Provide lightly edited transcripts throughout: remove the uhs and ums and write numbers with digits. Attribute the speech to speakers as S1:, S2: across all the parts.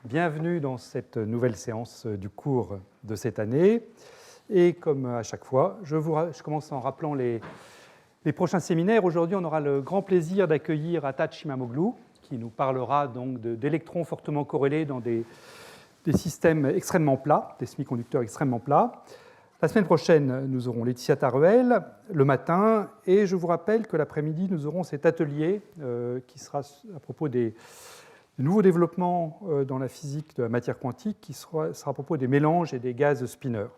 S1: Bienvenue dans cette nouvelle séance du cours de cette année. Et comme à chaque fois, je commence en rappelant les prochains séminaires. Aujourd'hui, on aura le grand plaisir d'accueillir Ataç İmamoğlu, qui nous parlera donc d'électrons fortement corrélés dans des systèmes extrêmement plats, des semi-conducteurs extrêmement plats. La semaine prochaine, nous aurons Laetitia Taruel le matin, et je vous rappelle que l'après-midi, nous aurons cet atelier qui sera à propos des nouveaux développements dans la physique de la matière quantique, qui sera à propos des mélanges et des gaz spineurs.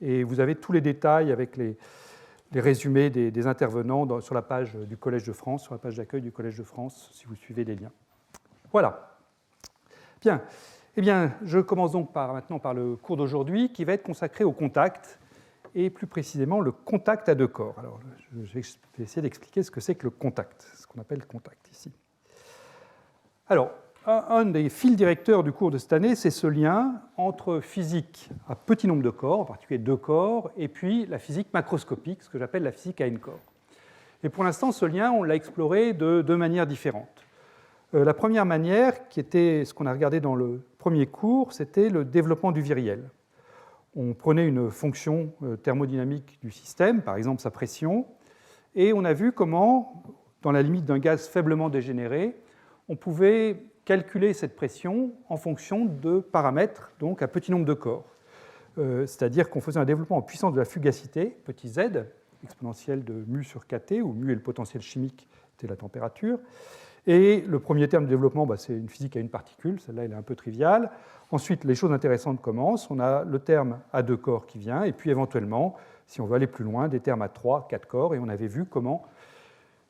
S1: Et vous avez tous les détails avec les résumés des intervenants sur la page du Collège de France, sur la page d'accueil du Collège de France, si vous suivez les liens. Voilà. Bien. Eh bien, je commence donc maintenant par le cours d'aujourd'hui qui va être consacré au contact, et plus précisément le contact à deux corps. Alors, je vais essayer d'expliquer ce que c'est que le contact, ce qu'on appelle le contact ici. Alors, un des fils directeurs du cours de cette année, c'est ce lien entre physique à petit nombre de corps, en particulier deux corps, et puis la physique macroscopique, ce que j'appelle la physique à n corps. Et pour l'instant, ce lien, on l'a exploré de deux manières différentes. La première manière, qui était ce qu'on a regardé dans le premier cours, c'était le développement du viriel. On prenait une fonction thermodynamique du système, par exemple sa pression, et on a vu comment, dans la limite d'un gaz faiblement dégénéré, on pouvait calculer cette pression en fonction de paramètres, donc à petit nombre de corps. C'est-à-dire qu'on faisait un développement en puissance de la fugacité, petit z, exponentielle de mu sur kT, où mu est le potentiel chimique, t la température. Et le premier terme de développement, c'est une physique à une particule, celle-là elle est un peu triviale. Ensuite, les choses intéressantes commencent, on a le terme à deux corps qui vient, et puis éventuellement, si on veut aller plus loin, des termes à 3, 4 corps, et on avait vu comment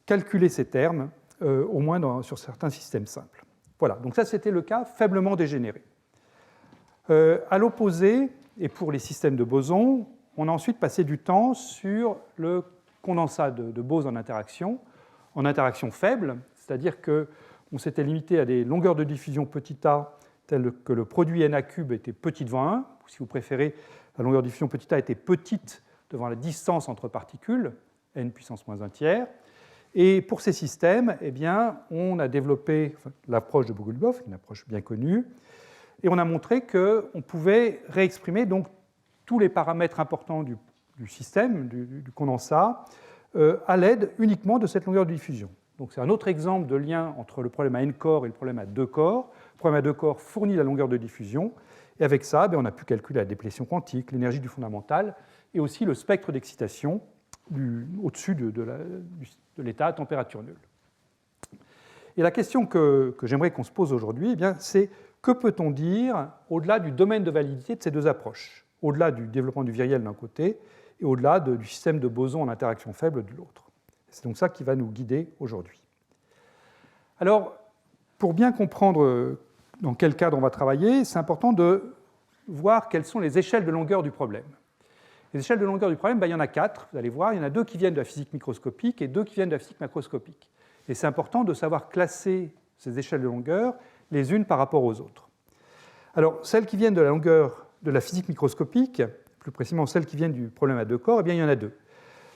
S1: calculer ces termes, au moins sur certains systèmes simples. Voilà, donc ça c'était le cas faiblement dégénéré. À l'opposé, et pour les systèmes de bosons, on a ensuite passé du temps sur le condensat de Bose en interaction faible, c'est-à-dire qu'on s'était limité à des longueurs de diffusion petit a telles que le produit Na³ était petit devant 1, ou si vous préférez, la longueur de diffusion petit a était petite devant la distance entre particules, n puissance moins 1 tiers. Et pour ces systèmes, eh bien, on a développé l'approche de Bogoliubov, une approche bien connue, et on a montré qu'on pouvait réexprimer donc, tous les paramètres importants du système, du condensat, à l'aide uniquement de cette longueur de diffusion. Donc c'est un autre exemple de lien entre le problème à n corps et le problème à deux corps. Le problème à deux corps fournit la longueur de diffusion, et avec ça, on a pu calculer la déplétion quantique, l'énergie du fondamental, et aussi le spectre d'excitation au-dessus de l'état à température nulle. Et la question que j'aimerais qu'on se pose aujourd'hui, c'est que peut-on dire au-delà du domaine de validité de ces deux approches, au-delà du développement du viriel d'un côté et au-delà du système de bosons en interaction faible de l'autre. C'est donc ça qui va nous guider aujourd'hui. Alors, pour bien comprendre dans quel cadre on va travailler, c'est important de voir quelles sont les échelles de longueur du problème. Les échelles de longueur du problème, il y en a 4, vous allez voir, il y en a 2 qui viennent de la physique microscopique et 2 qui viennent de la physique macroscopique. Et c'est important de savoir classer ces échelles de longueur les unes par rapport aux autres. Alors, celles qui viennent de la longueur de la physique microscopique, plus précisément celles qui viennent du problème à deux corps, il y en a 2.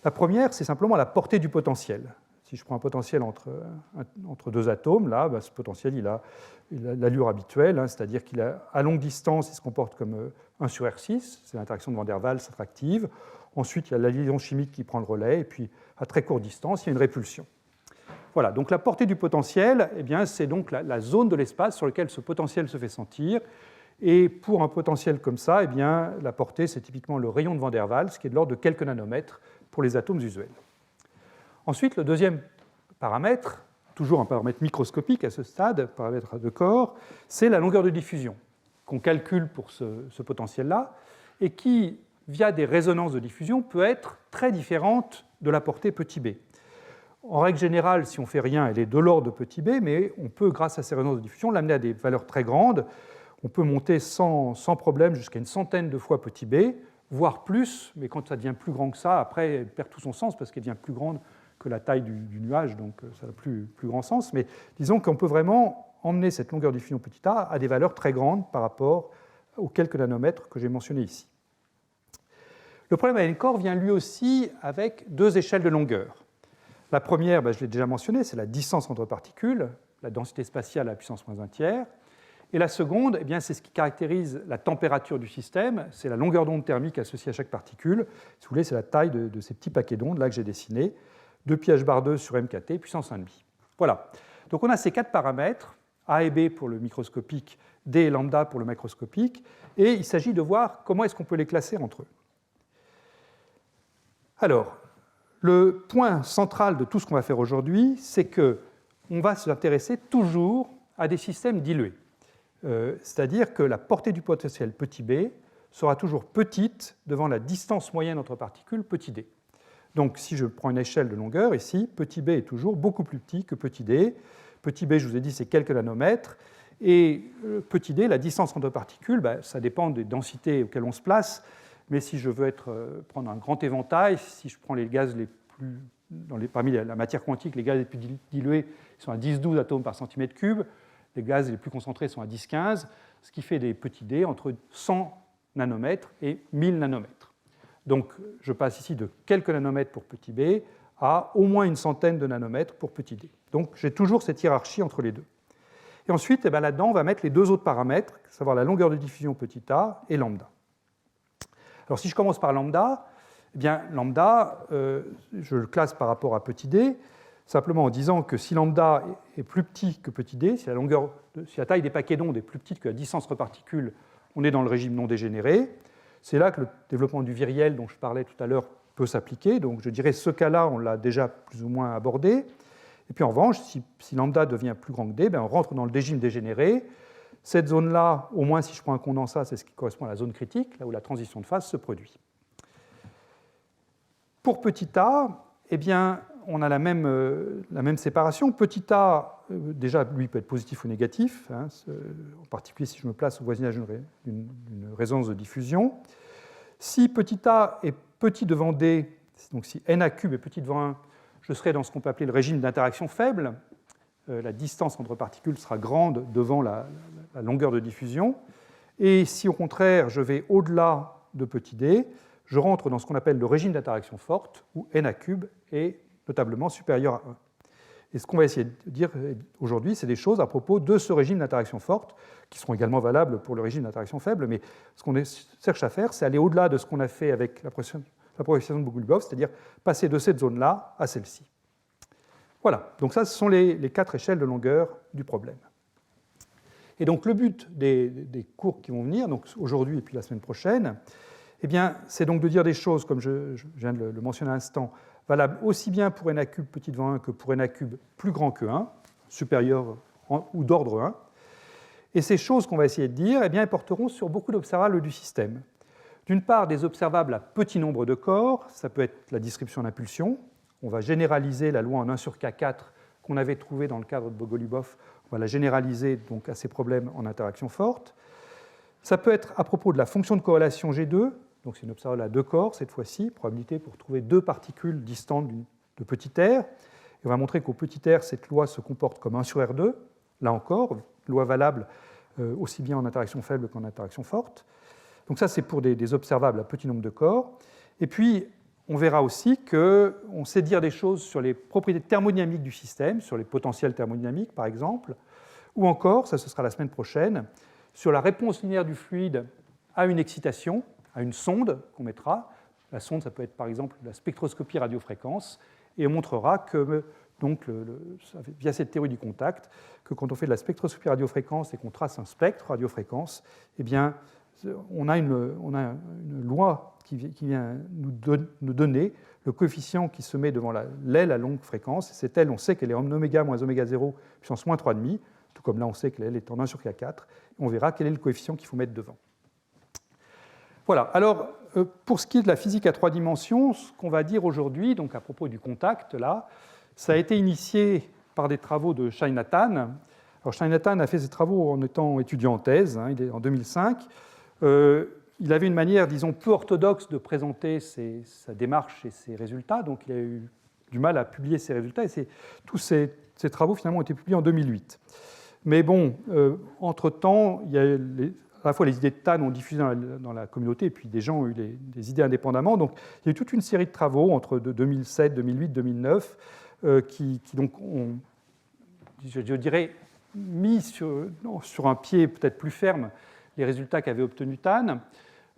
S1: La première, c'est simplement la portée du potentiel. Si je prends un potentiel entre deux atomes, là, ce potentiel, il a l'allure habituelle, c'est-à-dire qu'à longue distance, il se comporte comme 1 sur R6, c'est l'interaction de Van der Waals attractive. Ensuite, il y a la liaison chimique qui prend le relais, et puis à très courte distance, il y a une répulsion. Voilà, donc la portée du potentiel, c'est donc la zone de l'espace sur laquelle ce potentiel se fait sentir. Et pour un potentiel comme ça, la portée, c'est typiquement le rayon de Van der Waals, qui est de l'ordre de quelques nanomètres pour les atomes usuels. Ensuite, le deuxième paramètre, toujours un paramètre microscopique à ce stade, paramètre à deux corps, c'est la longueur de diffusion qu'on calcule pour ce potentiel-là et qui, via des résonances de diffusion, peut être très différente de la portée petit b. En règle générale, si on ne fait rien, elle est de l'ordre de petit b, mais on peut, grâce à ces résonances de diffusion, l'amener à des valeurs très grandes. On peut monter sans problème jusqu'à une centaine de fois petit b, voire plus, mais quand ça devient plus grand que ça, après, elle perd tout son sens parce qu'elle devient plus grande que la taille du nuage, donc ça n'a plus grand sens. Mais disons qu'on peut vraiment emmener cette longueur de diffusion petit a à des valeurs très grandes par rapport aux quelques nanomètres que j'ai mentionnés ici. Le problème à n corps vient lui aussi avec 2 échelles de longueur. La première, je l'ai déjà mentionné, c'est la distance entre particules, la densité spatiale à la puissance moins 1 tiers. Et la seconde, eh bien, c'est ce qui caractérise la température du système, c'est la longueur d'onde thermique associée à chaque particule. Si vous voulez, c'est la taille de ces petits paquets d'ondes là que j'ai dessinés, 2πh/2 sur mkt, puissance 1,5. Voilà. Donc on a ces 4 paramètres, A et B pour le microscopique, D et lambda pour le macroscopique, et il s'agit de voir comment est-ce qu'on peut les classer entre eux. Alors, le point central de tout ce qu'on va faire aujourd'hui, c'est qu'on va s'intéresser toujours à des systèmes dilués. C'est-à-dire que la portée du potentiel petit b sera toujours petite devant la distance moyenne entre particules petit d. Donc si je prends une échelle de longueur ici, petit b est toujours beaucoup plus petit que petit d. Petit b, je vous ai dit, c'est quelques nanomètres. Et petit d, la distance entre particules, ça dépend des densités auxquelles on se place. Mais si je veux prendre un grand éventail, si je prends les gaz les plus... parmi la matière quantique, les gaz les plus dilués sont à 10-12 atomes par centimètre cube. Les gaz les plus concentrés sont à 10-15, ce qui fait des petits d entre 100 nanomètres et 1000 nanomètres. Donc je passe ici de quelques nanomètres pour petit b à au moins une centaine de nanomètres pour petit d. Donc j'ai toujours cette hiérarchie entre les deux. Et ensuite, là-dedans, on va mettre les deux autres paramètres, à savoir la longueur de diffusion petit a et lambda. Alors si je commence par lambda, eh bien lambda, je le classe par rapport à petit d, simplement en disant que si lambda est plus petit que petit d, si la taille des paquets d'ondes est plus petite que la distance entre particules, on est dans le régime non dégénéré. C'est là que le développement du viriel dont je parlais tout à l'heure peut s'appliquer. Donc je dirais ce cas-là, on l'a déjà plus ou moins abordé. Et puis en revanche, si lambda devient plus grand que d, on rentre dans le régime dégénéré. Cette zone-là, au moins si je prends un condensat, c'est ce qui correspond à la zone critique, là où la transition de phase se produit. Pour petit a, eh bien, on a la même séparation. Petit a, déjà, lui, peut être positif ou négatif, en particulier si je me place au voisinage d'une résonance de diffusion. Si petit a est petit devant d, donc si n a cube est petit devant 1, je serai dans ce qu'on peut appeler le régime d'interaction faible. La distance entre particules sera grande devant la longueur de diffusion. Et si au contraire, je vais au-delà de petit d, je rentre dans ce qu'on appelle le régime d'interaction forte, où n a cube est notablement supérieur à 1. Et ce qu'on va essayer de dire aujourd'hui, c'est des choses à propos de ce régime d'interaction forte, qui seront également valables pour le régime d'interaction faible, mais ce qu'on cherche à faire, c'est aller au-delà de ce qu'on a fait avec la progression de Bogoliubov, c'est-à-dire passer de cette zone-là à celle-ci. Voilà, donc ça, ce sont les 4 échelles de longueur du problème. Et donc le but des cours qui vont venir, donc aujourd'hui et puis la semaine prochaine, eh bien, c'est donc de dire des choses, comme je viens de le mentionner à l'instant, valables aussi bien pour n a cube petit devant 1 que pour n a cube plus grand que 1, supérieur ou d'ordre 1. Et ces choses qu'on va essayer de dire, eh bien, elles porteront sur beaucoup d'observables du système. D'une part, des observables à petit nombre de corps, ça peut être la description d'impulsion. On va généraliser la loi en 1 sur K4 qu'on avait trouvée dans le cadre de Bogoliubov, on va la généraliser donc à ces problèmes en interaction forte. Ça peut être à propos de la fonction de corrélation G2, donc c'est une observable à 2 corps cette fois-ci, probabilité pour trouver 2 particules distantes de petit r. Et on va montrer qu'au petit r, cette loi se comporte comme 1 sur R2, là encore, loi valable aussi bien en interaction faible qu'en interaction forte. Donc ça, c'est pour des observables à petit nombre de corps. Et puis, on verra aussi qu'on sait dire des choses sur les propriétés thermodynamiques du système, sur les potentiels thermodynamiques, par exemple, ou encore, ça ce sera la semaine prochaine, sur la réponse linéaire du fluide à une excitation, à une sonde qu'on mettra. La sonde, ça peut être par exemple la spectroscopie radiofréquence, et on montrera que, donc, via cette théorie du contact, que quand on fait de la spectroscopie radiofréquence et qu'on trace un spectre radiofréquence, eh bien, on a une loi qui vient nous donner le coefficient qui se met devant l'aile à longue fréquence. Cette aile, on sait qu'elle est en oméga moins oméga 0 puissance moins 3,5, tout comme là on sait que l'aile est en 1 sur K4. On verra quel est le coefficient qu'il faut mettre devant. Voilà, alors pour ce qui est de la physique à 3 dimensions, ce qu'on va dire aujourd'hui, donc à propos du contact, là, ça a été initié par des travaux de Shai Nathan. Alors Shai Nathan a fait ses travaux en étant étudiant en thèse, il est en 2005. Il avait une manière, disons, peu orthodoxe de présenter sa démarche et ses résultats, donc il a eu du mal à publier ses résultats, et tous ces travaux finalement ont été publiés en 2008. Mais bon, entre-temps, il y a à la fois les idées de Tan ont diffusé dans la communauté, et puis des gens ont eu des idées indépendamment. Donc il y a eu toute une série de travaux entre 2007, 2008, 2009, qui donc ont, je dirais, mis sur un pied peut-être plus ferme les résultats qu'avait obtenus Tan.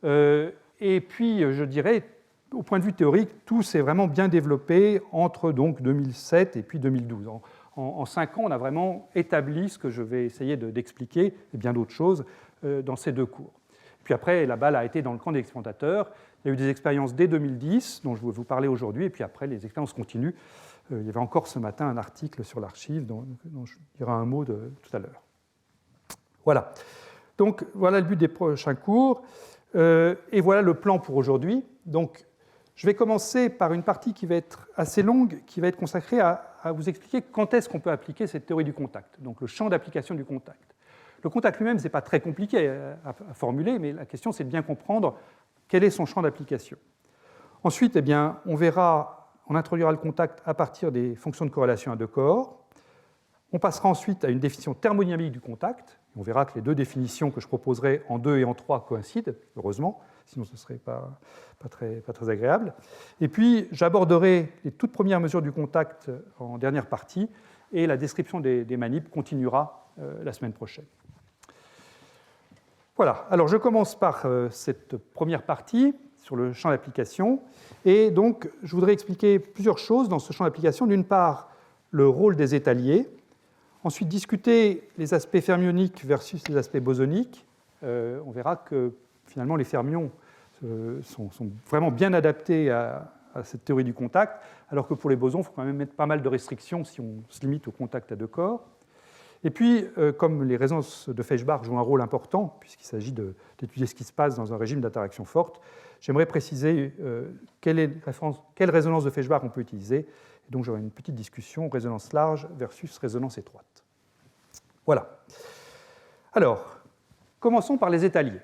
S1: Et puis, je dirais, au point de vue théorique, tout s'est vraiment bien développé entre donc 2007 et puis 2012. En 5 ans, on a vraiment établi ce que je vais essayer d'expliquer, et bien d'autres choses, dans ces 2 cours. Puis après, la balle a été dans le camp des expérimentateurs. Il y a eu des expériences dès 2010, dont je vais vous parler aujourd'hui, et puis après, les expériences continuent. Il y avait encore ce matin un article sur l'archive dont je dirai un mot tout à l'heure. Voilà. Donc, voilà le but des prochains cours. Et voilà le plan pour aujourd'hui. Donc, je vais commencer par une partie qui va être assez longue, qui va être consacrée à vous expliquer quand est-ce qu'on peut appliquer cette théorie du contact, donc le champ d'application du contact. Le contact lui-même, ce n'est pas très compliqué à formuler, mais la question, c'est de bien comprendre quel est son champ d'application. Ensuite, eh bien, on introduira le contact à partir des fonctions de corrélation à 2 corps. On passera ensuite à une définition thermodynamique du contact. On verra que les 2 définitions que je proposerai en 2 et en 3 coïncident, heureusement, sinon ce ne serait pas très agréable. Et puis, j'aborderai les toutes premières mesures du contact en dernière partie, et la description des manips continuera la semaine prochaine. Voilà, alors je commence par cette première partie sur le champ d'application. Et donc, je voudrais expliquer plusieurs choses dans ce champ d'application. D'une part, le rôle des états liés. Ensuite, discuter les aspects fermioniques versus les aspects bosoniques. On verra que finalement, les fermions sont vraiment bien adaptés à cette théorie du contact, alors que pour les bosons, il faut quand même mettre pas mal de restrictions si on se limite au contact à 2 corps. Et puis, comme les résonances de Feshbach jouent un rôle important, puisqu'il s'agit d'étudier ce qui se passe dans un régime d'interaction forte, j'aimerais préciser quelle résonance de Feshbach on peut utiliser. Et donc, j'aurai une petite discussion, résonance large versus résonance étroite. Voilà. Alors, commençons par les états liés.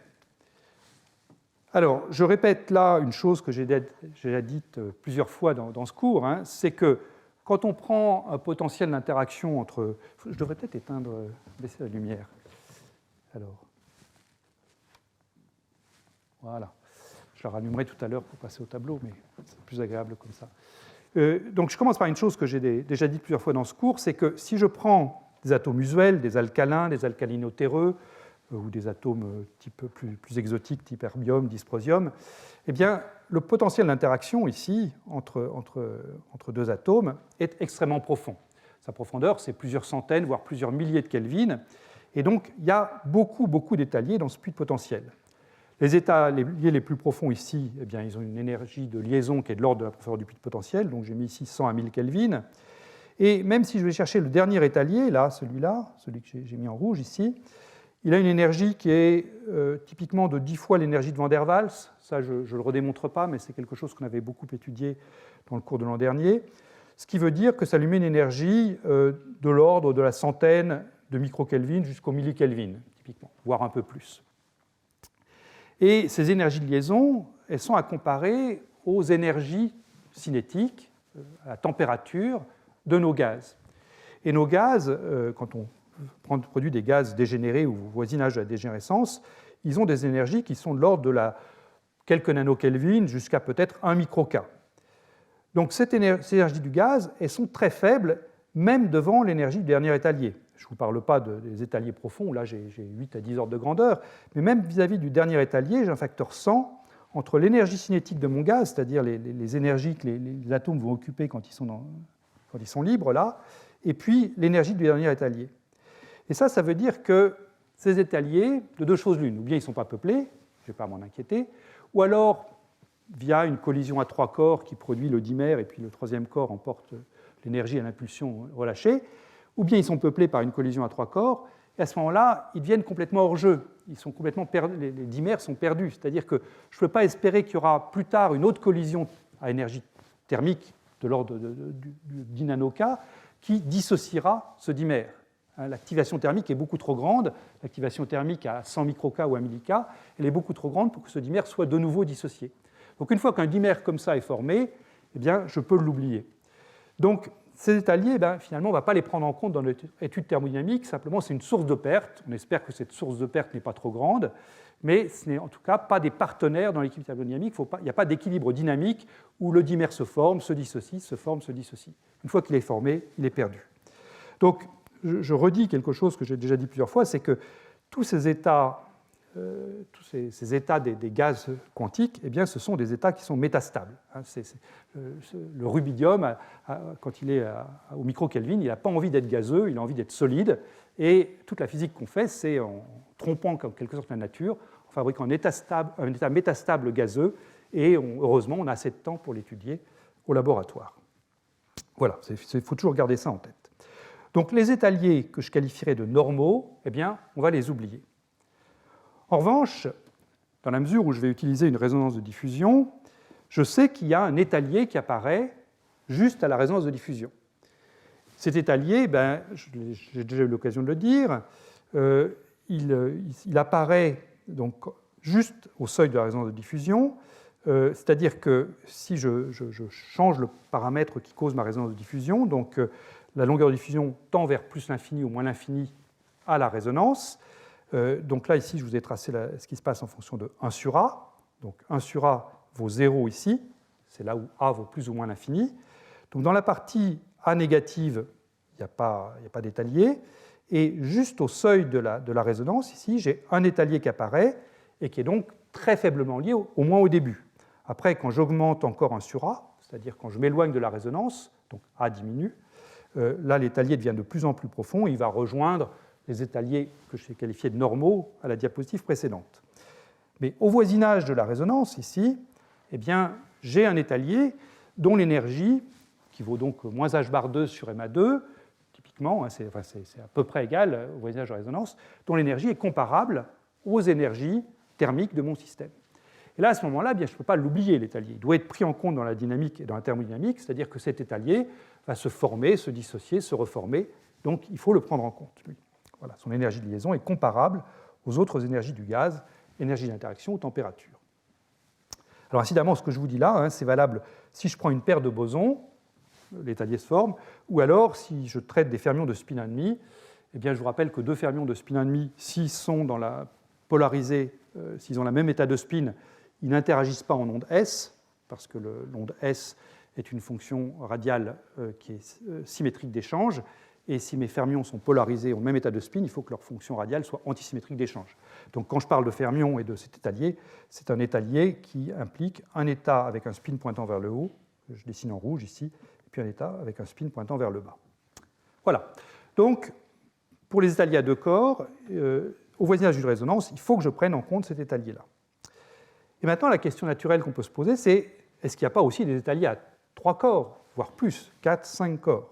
S1: Alors, je répète là une chose que j'ai déjà dite plusieurs fois dans ce cours, c'est que quand on prend un potentiel d'interaction entre... Je devrais peut-être baisser la lumière. Alors, voilà. Je la rallumerai tout à l'heure pour passer au tableau, mais c'est plus agréable comme ça. Donc, je commence par une chose que j'ai déjà dite plusieurs fois dans ce cours, c'est que si je prends des atomes usuels, des alcalins, des alcalino-terreux, ou des atomes type plus exotiques, type erbium, dysprosium, eh bien, le potentiel d'interaction ici, entre 2 atomes, est extrêmement profond. Sa profondeur, c'est plusieurs centaines, voire plusieurs milliers de Kelvin. Et donc, il y a beaucoup d'états liés dans ce puits de potentiel. Les états liés les plus profonds ici, eh bien, ils ont une énergie de liaison qui est de l'ordre de la profondeur du puits de potentiel, donc j'ai mis ici 100 à 1000 Kelvin. Et même si je vais chercher le dernier état lié, là, celui que j'ai mis en rouge ici, il a une énergie qui est typiquement de 10 fois l'énergie de Van der Waals. Ça, je ne le redémontre pas, mais c'est quelque chose qu'on avait beaucoup étudié dans le cours de l'an dernier. Ce qui veut dire que ça lui met une énergie de l'ordre de la centaine de microkelvin jusqu'au millikelvin, typiquement, voire un peu plus. Et ces énergies de liaison, elles sont à comparer aux énergies cinétiques, à la température de nos gaz. Et nos gaz, quand on produit des gaz dégénérés ou voisinage de la dégénérescence, ils ont des énergies qui sont de l'ordre de quelques nanokelvin jusqu'à peut-être 1 microK. Donc ces énergies du gaz, elles sont très faibles, même devant l'énergie du dernier état lié. Je ne vous parle pas des états liés profonds, où là j'ai 8 à 10 ordres de grandeur, mais même vis-à-vis du dernier état lié, j'ai un facteur 100 entre l'énergie cinétique de mon gaz, c'est-à-dire les énergies que les atomes vont occuper quand ils sont libres, là, et puis l'énergie du dernier état lié. Et ça veut dire que ces états liés, de 2 choses l'une, ou bien ils ne sont pas peuplés, je ne vais pas m'en inquiéter, ou alors, via une collision à 3 corps qui produit le dimère, et puis le 3e corps emporte l'énergie à l'impulsion relâchée, ou bien ils sont peuplés par une collision à 3 corps, et à ce moment-là, ils deviennent complètement hors jeu. Ils sont complètement perdus, les dimères sont perdus. C'est-à-dire que je ne peux pas espérer qu'il y aura plus tard une autre collision à énergie thermique de l'ordre du 10 nanoK qui dissociera ce dimère. L'activation thermique est beaucoup trop grande. L'activation thermique à 100 microK ou 1 millik, elle est beaucoup trop grande pour que ce dimère soit de nouveau dissocié. Donc une fois qu'un dimère comme ça est formé, eh bien, je peux l'oublier. Donc ces états liés, finalement, on ne va pas les prendre en compte dans notre étude thermodynamique. Simplement, c'est une source de perte. On espère que cette source de perte n'est pas trop grande, mais ce n'est en tout cas pas des partenaires dans l'équilibre thermodynamique. Il n'y a pas d'équilibre dynamique où le dimère se forme, se dissocie, se forme, se dissocie. Une fois qu'il est formé, il est perdu. Donc, je redis quelque chose que j'ai déjà dit plusieurs fois, c'est que tous ces états, des gaz quantiques, eh bien, ce sont des états qui sont métastables. Le rubidium, quand il est au micro-Kelvin, il n'a pas envie d'être gazeux, il a envie d'être solide. Et toute la physique qu'on fait, c'est en trompant en quelque sorte la nature, en fabriquant un état métastable gazeux, et heureusement, on a assez de temps pour l'étudier au laboratoire. Voilà, il faut toujours garder ça en tête. Donc les états liés que je qualifierais de normaux, eh bien, on va les oublier. En revanche, dans la mesure où je vais utiliser une résonance de diffusion, je sais qu'il y a un état lié qui apparaît juste à la résonance de diffusion. Cet état lié, j'ai déjà eu l'occasion de le dire, il apparaît donc juste au seuil de la résonance de diffusion, c'est-à-dire que si je change le paramètre qui cause ma résonance de diffusion, donc la longueur de diffusion tend vers plus l'infini ou moins l'infini à la résonance. Donc là, ici, je vous ai tracé ce qui se passe en fonction de 1 sur A. Donc 1 sur A vaut 0 ici, c'est là où A vaut plus ou moins l'infini. Donc dans la partie A négative, il n'y a pas d'état lié. Et juste au seuil de la résonance, ici, j'ai un état lié qui apparaît et qui est donc très faiblement lié, au moins au début. Après, quand j'augmente encore 1 sur A, c'est-à-dire quand je m'éloigne de la résonance, donc A diminue, là, l'état lié devient de plus en plus profond et il va rejoindre les états liés que j'ai qualifiés de normaux à la diapositive précédente. Mais au voisinage de la résonance, ici, eh bien, j'ai un état lié dont l'énergie, qui vaut donc moins h bar 2 sur MA2, typiquement, c'est à peu près égal au voisinage de la résonance, dont l'énergie est comparable aux énergies thermiques de mon système. Et là, à ce moment-là, je ne peux pas l'oublier, l'état lié. Il doit être pris en compte dans la dynamique et dans la thermodynamique, c'est-à-dire que cet état lié va se former, se dissocier, se reformer, donc il faut le prendre en compte, lui. Voilà, son énergie de liaison est comparable aux autres énergies du gaz, énergie d'interaction ou température. Alors incidemment, ce que je vous dis là, c'est valable si je prends une paire de bosons, l'état lié se forme, ou alors si je traite des fermions de spin 1,5, eh bien, je vous rappelle que deux fermions de spin 1,5, s'ils sont dans la polarisée, s'ils ont le même état de spin, ils n'interagissent pas en onde S, parce que l'onde S est une fonction radiale qui est symétrique d'échange, et si mes fermions sont polarisés au même état de spin, il faut que leur fonction radiale soit antisymétrique d'échange. Donc quand je parle de fermions et de cet état lié, c'est un état lié qui implique un état avec un spin pointant vers le haut, je dessine en rouge ici, et puis un état avec un spin pointant vers le bas. Voilà. Donc, pour les états liés à deux corps, au voisinage d'une résonance, il faut que je prenne en compte cet état lié-là. Et maintenant, la question naturelle qu'on peut se poser, c'est est-ce qu'il n'y a pas aussi des états liés à 3 corps, voire plus, 4, 5 corps?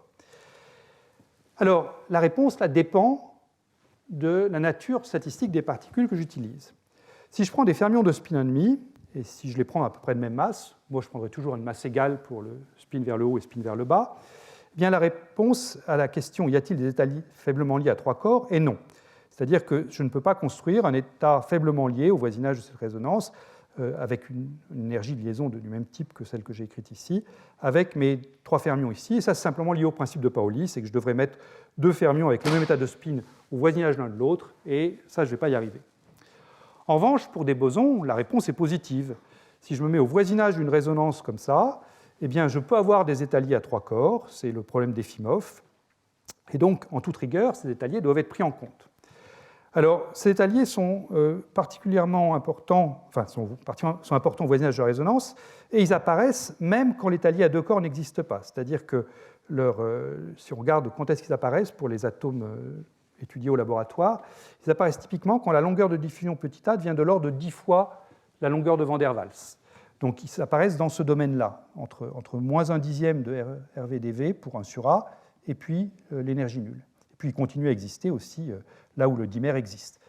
S1: Alors, la réponse là, dépend de la nature statistique des particules que j'utilise. Si je prends des fermions de spin 1,5, et si je les prends à peu près de même masse, moi je prendrai toujours une masse égale pour le spin vers le haut et spin vers le bas, eh bien la réponse à la question y a-t-il des états faiblement liés à 3 corps est non. C'est-à-dire que je ne peux pas construire un état faiblement lié au voisinage de cette résonance avec une énergie de liaison du même type que celle que j'ai écrite ici, avec mes 3 fermions ici. Et ça, c'est simplement lié au principe de Pauli, c'est que je devrais mettre 2 fermions avec le même état de spin au voisinage l'un de l'autre, et ça, je ne vais pas y arriver. En revanche, pour des bosons, la réponse est positive. Si je me mets au voisinage d'une résonance comme ça, eh bien, je peux avoir des états liés à 3 corps, c'est le problème d'Efimov, et donc, en toute rigueur, ces états liés doivent être pris en compte. Alors, ces états liés sont particulièrement importants, sont importants au voisinage de la résonance, et ils apparaissent même quand l'état lié à 2 corps n'existe pas. C'est-à-dire que si on regarde quand est-ce qu'ils apparaissent pour les atomes étudiés au laboratoire, ils apparaissent typiquement quand la longueur de diffusion petit a devient de l'ordre de 10 fois la longueur de Van der Waals. Donc, ils apparaissent dans ce domaine-là, entre moins 1 dixième de RV/dV pour 1 sur A, et puis l'énergie nulle. Et puis, ils continuent à exister aussi là où le dimère existe.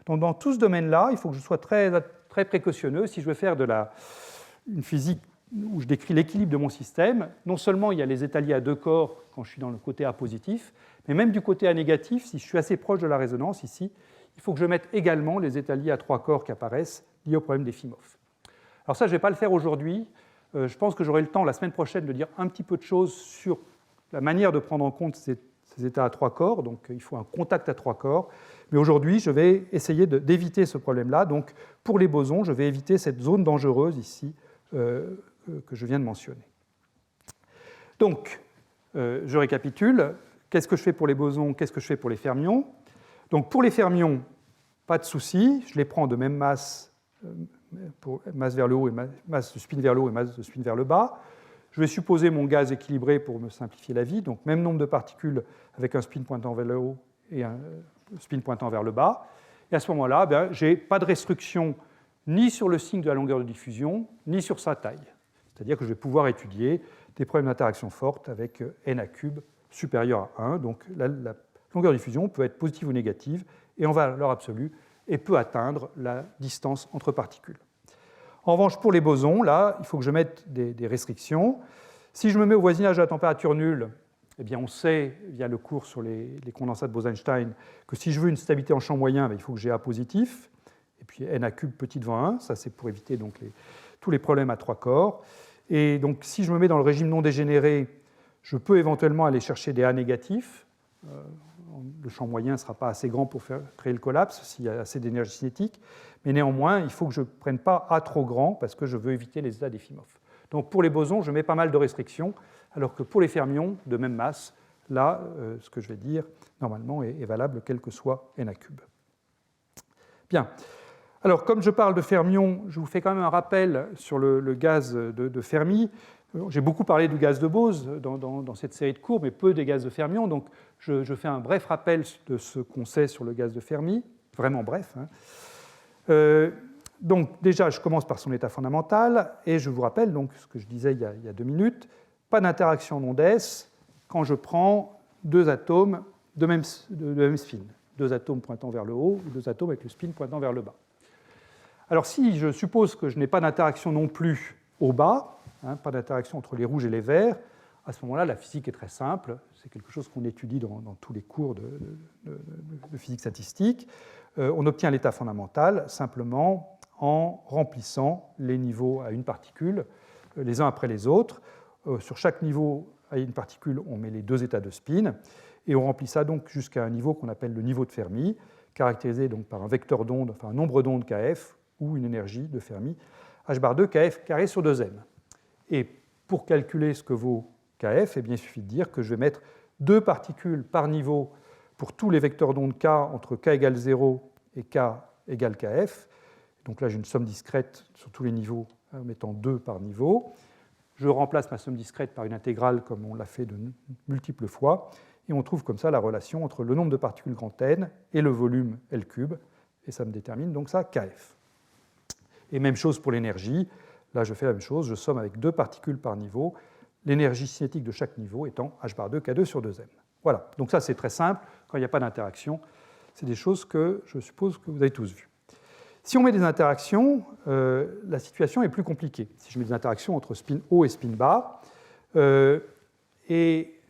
S1: Donc, dans tout ce domaine-là, il faut que je sois très, très précautionneux. Si je veux faire une physique où je décris l'équilibre de mon système, non seulement il y a les états liés à 2 corps quand je suis dans le côté A positif, mais même du côté A négatif, si je suis assez proche de la résonance ici, il faut que je mette également les états liés à 3 corps qui apparaissent liés au problème d'Efimov. Alors ça, je ne vais pas le faire aujourd'hui. Je pense que j'aurai le temps la semaine prochaine de dire un petit peu de choses sur la manière de prendre en compte ces états à 3 corps, donc il faut un contact à 3 corps. Mais aujourd'hui, je vais essayer d'éviter ce problème-là. Donc pour les bosons, je vais éviter cette zone dangereuse ici que je viens de mentionner. Donc, je récapitule. qu'est-ce que je fais pour les bosons, qu'est-ce que je fais pour les fermions. Donc pour les fermions, pas de souci, je les prends de même masse, pour masse vers le haut, et masse de spin vers le haut et masse de spin vers le bas. Je vais supposer mon gaz équilibré pour me simplifier la vie, donc même nombre de particules avec un spin pointant vers le haut et un spin pointant vers le bas. Et à ce moment-là, je n'ai pas de restriction ni sur le signe de la longueur de diffusion, ni sur sa taille. C'est-à-dire que je vais pouvoir étudier des problèmes d'interaction forte avec NA cube supérieur à 1. Donc la longueur de diffusion peut être positive ou négative, et en valeur absolue, et peut atteindre la distance entre particules. En revanche, pour les bosons, là, il faut que je mette des restrictions. Si je me mets au voisinage de la température nulle, eh bien, on sait, via le cours sur les condensats de Bose-Einstein, que si je veux une stabilité en champ moyen, il faut que j'ai A positif, et puis NA cube petit devant 1, ça c'est pour éviter donc tous les problèmes à 3 corps. Et donc si je me mets dans le régime non dégénéré, je peux éventuellement aller chercher des A négatifs. Le champ moyen ne sera pas assez grand pour créer le collapse s'il y a assez d'énergie cinétique, mais néanmoins, il faut que je ne prenne pas A trop grand parce que je veux éviter les états d'Efimov. Donc pour les bosons, je mets pas mal de restrictions, alors que pour les fermions de même masse, là, ce que je vais dire, normalement, est valable quel que soit NA cube. Bien. Alors, comme je parle de fermions, je vous fais quand même un rappel sur le gaz de Fermi. J'ai beaucoup parlé du gaz de Bose dans cette série de cours, mais peu des gaz de fermions. Donc, je fais un bref rappel de ce qu'on sait sur le gaz de Fermi, vraiment bref. Donc, déjà, je commence par son état fondamental, et je vous rappelle donc, ce que je disais il y a 2 minutes, pas d'interaction en onde S quand je prends 2 atomes de même spin, 2 atomes pointant vers le haut ou 2 atomes avec le spin pointant vers le bas. Alors, si je suppose que je n'ai pas d'interaction non plus au bas, pas d'interaction entre les rouges et les verts, à ce moment-là, la physique est très simple. C'est quelque chose qu'on étudie dans tous les cours de physique statistique. On obtient l'état fondamental simplement en remplissant les niveaux à une particule, les uns après les autres. Sur chaque niveau à une particule, on met les 2 états de spin, et on remplit ça donc jusqu'à un niveau qu'on appelle le niveau de Fermi, caractérisé donc par un vecteur d'onde, enfin un nombre d'ondes kF, ou une énergie de Fermi, h bar 2 kF carré sur 2m. Et pour calculer ce que vaut kF, eh bien, il suffit de dire que je vais mettre 2 particules par niveau pour tous les vecteurs d'onde k entre k égale 0 et k égale kF. Donc là, j'ai une somme discrète sur tous les niveaux en mettant 2 par niveau. Je remplace ma somme discrète par une intégrale comme on l'a fait de multiples fois, et on trouve comme ça la relation entre le nombre de particules grand N et le volume L cube, et ça me détermine donc ça kF. Et même chose pour l'énergie, là je fais la même chose, je somme avec 2 particules par niveau, l'énergie cinétique de chaque niveau étant h bar 2 K2 sur 2m. Voilà, donc ça c'est très simple, quand il n'y a pas d'interaction, c'est des choses que je suppose que vous avez tous vues. Si on met des interactions, la situation est plus compliquée. Si je mets des interactions entre spin haut et spin bas, et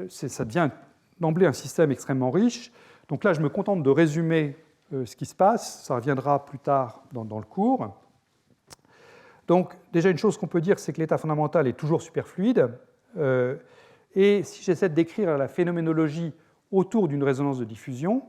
S1: ça devient d'emblée un système extrêmement riche. Donc là je me contente de résumer ce qui se passe, ça reviendra plus tard dans le cours. Donc, déjà, une chose qu'on peut dire, c'est que l'état fondamental est toujours superfluide. Et si j'essaie de décrire la phénoménologie autour d'une résonance de diffusion,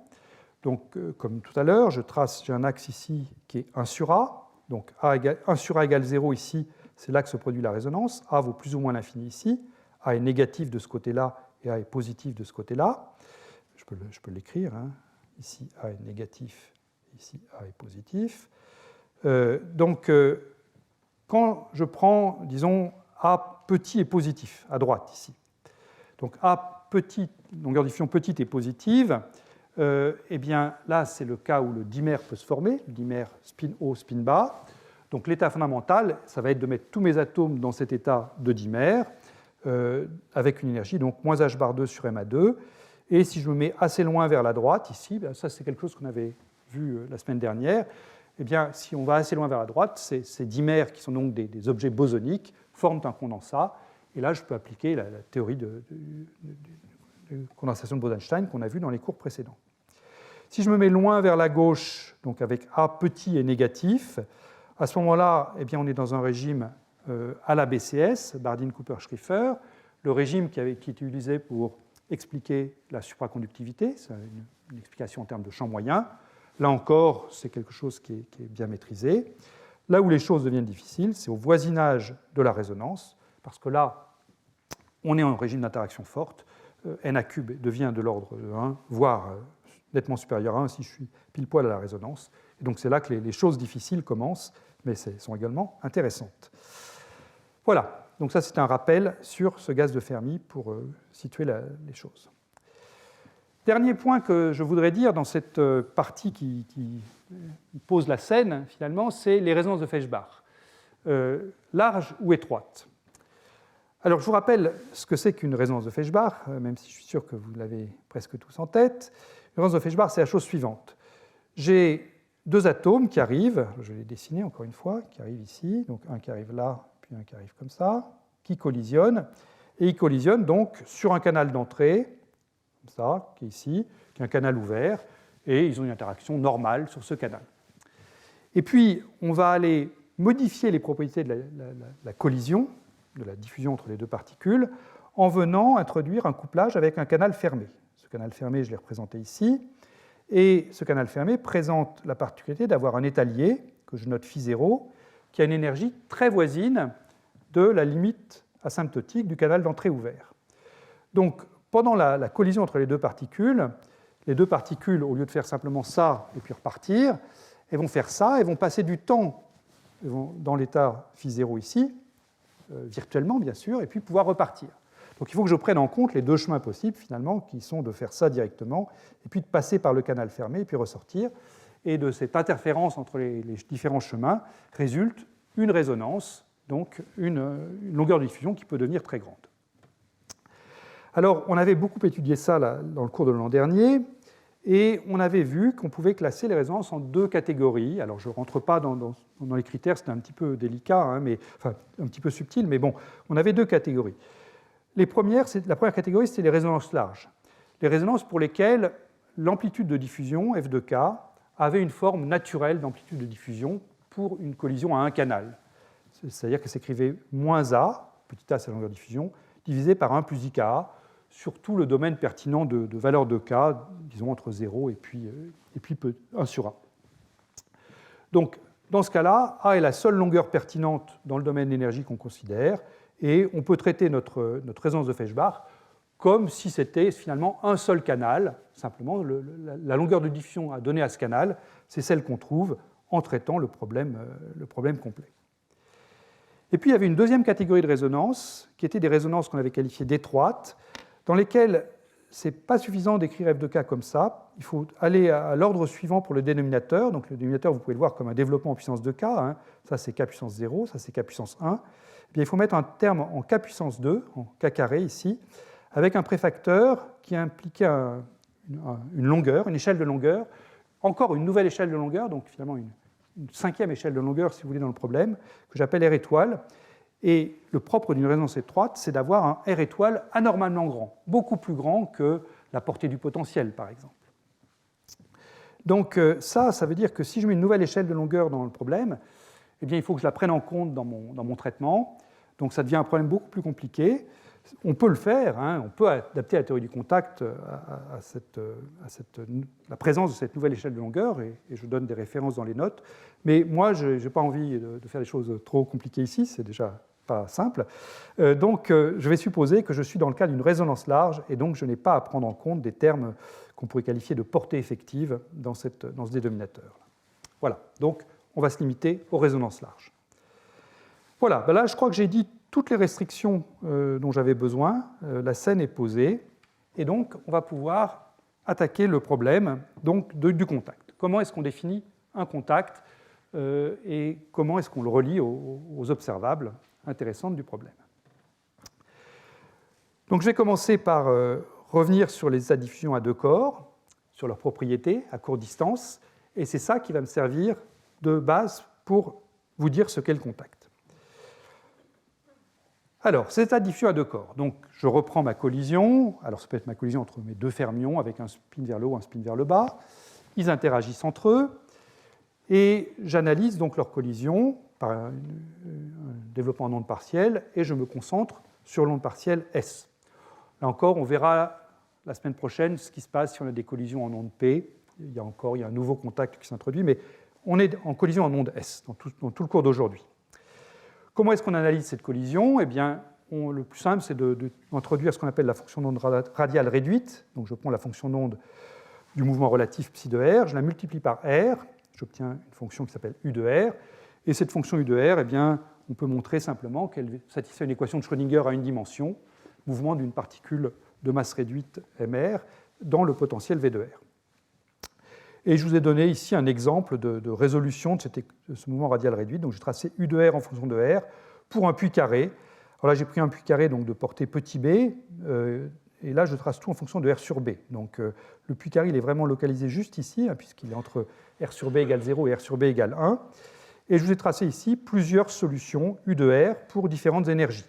S1: donc, comme tout à l'heure, j'ai un axe ici qui est 1 sur A. Donc, 1 sur A égale 0 ici, c'est là que se produit la résonance. A vaut plus ou moins l'infini ici. A est négatif de ce côté-là et A est positif de ce côté-là. Je peux l'écrire. Ici, A est négatif, ici, A est positif. Quand je prends, disons, A petit et positif, à droite, ici. Donc A petit, longueur de diffusion petite et positive, eh bien là, c'est le cas où le dimère peut se former, le dimère spin haut, spin bas. Donc l'état fondamental, ça va être de mettre tous mes atomes dans cet état de dimère, avec une énergie, donc moins h bar 2 sur MA2. Et si je me mets assez loin vers la droite, ici, ça c'est quelque chose qu'on avait vu la semaine dernière, eh bien, si on va assez loin vers la droite, ces dimères, qui sont donc des objets bosoniques, forment un condensat. Et là, je peux appliquer la théorie de condensation de Bose-Einstein qu'on a vue dans les cours précédents. Si je me mets loin vers la gauche, donc avec A petit et négatif, à ce moment-là, eh bien, on est dans un régime à la BCS, Bardeen-Cooper-Schrieffer, le régime qui est utilisé pour expliquer la supraconductivité, c'est une explication en termes de champ moyen. Là encore, c'est quelque chose qui est bien maîtrisé. Là où les choses deviennent difficiles, c'est au voisinage de la résonance, parce que là, on est en régime d'interaction forte. Na³ devient de l'ordre de 1, voire nettement supérieur à 1 si je suis pile poil à la résonance. Et donc c'est là que les choses difficiles commencent, mais elles sont également intéressantes. Voilà, donc ça c'est un rappel sur ce gaz de Fermi pour situer les choses. Dernier point que je voudrais dire dans cette partie qui pose la scène, finalement, c'est les résonances de Feshbach, larges ou étroites. Alors, je vous rappelle ce que c'est qu'une résonance de Feshbach, même si je suis sûr que vous l'avez presque tous en tête. Une résonance de Feshbach, c'est la chose suivante. J'ai deux atomes qui arrivent, je vais les dessiner encore une fois, qui arrivent ici, donc un qui arrive là, puis un qui arrive comme ça, qui collisionnent, et ils collisionnent donc sur un canal d'entrée, comme ça, qui est ici, qui est un canal ouvert, et ils ont une interaction normale sur ce canal. Et puis, on va aller modifier les propriétés de la collision, de la diffusion entre les deux particules, en venant introduire un couplage avec un canal fermé. Ce canal fermé, je l'ai représenté ici, et ce canal fermé présente la particularité d'avoir un état lié, que je note φ0, qui a une énergie très voisine de la limite asymptotique du canal d'entrée ouvert. Donc, pendant la collision entre les deux particules, au lieu de faire simplement ça et puis repartir, elles vont faire ça, elles vont passer du temps dans l'état φ0 ici, virtuellement bien sûr, et puis pouvoir repartir. Donc il faut que je prenne en compte les deux chemins possibles finalement, qui sont de faire ça directement, et puis de passer par le canal fermé, et puis ressortir. Et de cette interférence entre les différents chemins résulte une résonance, donc une longueur de diffusion qui peut devenir très grande. Alors, on avait beaucoup étudié ça là, dans le cours de l'an dernier, et on avait vu qu'on pouvait classer les résonances en deux catégories. Alors, je ne rentre pas dans les critères, c'est un petit peu délicat, hein, enfin un petit peu subtil, mais bon, on avait deux catégories. La première catégorie, c'était les résonances larges. Les résonances pour lesquelles l'amplitude de diffusion, f de k, avait une forme naturelle d'amplitude de diffusion pour une collision à un canal. C'est-à-dire que s'écrivait moins a, petit a c'est la longueur de diffusion, divisé par 1 plus IKA, sur tout le domaine pertinent de valeur de k, disons entre 0 et puis 1 sur a. Donc, dans ce cas-là, a est la seule longueur pertinente dans le domaine d'énergie qu'on considère, et on peut traiter notre résonance de Feshbach comme si c'était finalement un seul canal, simplement la longueur de diffusion à donner à ce canal, c'est celle qu'on trouve en traitant le problème complet. Et puis il y avait une deuxième catégorie de résonances, qui étaient des résonances qu'on avait qualifiées d'étroites, dans lesquelles ce n'est pas suffisant d'écrire f de k comme ça, il faut aller à l'ordre suivant pour le dénominateur. Donc le dénominateur, vous pouvez le voir comme un développement en puissance de k, hein. Ça c'est k puissance 0, ça c'est k puissance 1. Eh bien, il faut mettre un terme en k puissance 2, en k carré ici, avec un préfacteur qui impliquait une longueur, une échelle de longueur, encore une nouvelle échelle de longueur, donc finalement une cinquième échelle de longueur, si vous voulez, dans le problème, que j'appelle R étoile. Et le propre d'une résonance étroite, c'est d'avoir un R étoile anormalement grand, beaucoup plus grand que la portée du potentiel, par exemple. Donc ça veut dire que si je mets une nouvelle échelle de longueur dans le problème, eh bien, il faut que je la prenne en compte dans mon traitement. Donc ça devient un problème beaucoup plus compliqué. On peut le faire, hein, on peut adapter la théorie du contact à la présence de cette nouvelle échelle de longueur, et je donne des références dans les notes. Mais moi, je n'ai pas envie de faire des choses trop compliquées ici, c'est déjà pas simple. Donc je vais supposer que je suis dans le cas d'une résonance large, et donc je n'ai pas à prendre en compte des termes qu'on pourrait qualifier de portée effective dans ce dénominateur. Voilà, donc on va se limiter aux résonances larges. Voilà, ben là je crois que j'ai dit toutes les restrictions dont j'avais besoin, la scène est posée, et donc on va pouvoir attaquer le problème donc, du contact. Comment est-ce qu'on définit un contact et comment est-ce qu'on le relie aux observables intéressantes du problème. Donc je vais commencer par revenir sur les états de diffusion à deux corps, sur leurs propriétés à courte distance, et c'est ça qui va me servir de base pour vous dire ce qu'est le contact. Alors, cet état de diffusion à deux corps. Donc, je reprends ma collision. Alors, ça peut être ma collision entre mes deux fermions avec un spin vers le haut, un spin vers le bas. Ils interagissent entre eux et j'analyse donc leur collision par un développement en onde partielle et je me concentre sur l'onde partielle S. Là encore, on verra la semaine prochaine ce qui se passe si on a des collisions en onde P. Il y a un nouveau contact qui s'introduit, mais on est en collision en onde S dans tout le cours d'aujourd'hui. Comment est-ce qu'on analyse cette collision ? Eh bien, le plus simple, c'est d'introduire ce qu'on appelle la fonction d'onde radiale réduite. Donc je prends la fonction d'onde du mouvement relatif psi de r, je la multiplie par r, j'obtiens une fonction qui s'appelle u de r, et cette fonction u de r, eh bien, on peut montrer simplement qu'elle satisfait une équation de Schrödinger à une dimension, mouvement d'une particule de masse réduite mr, dans le potentiel v de r. Et je vous ai donné ici un exemple de résolution de ce mouvement radial réduit. Donc j'ai tracé u de r en fonction de r pour un puits carré. Alors là, j'ai pris un puits carré donc, de portée petit b, et là, je trace tout en fonction de r sur b. Donc le puits carré, il est vraiment localisé juste ici, hein, puisqu'il est entre r sur b égale 0 et r sur b égale 1. Et je vous ai tracé ici plusieurs solutions u de r pour différentes énergies.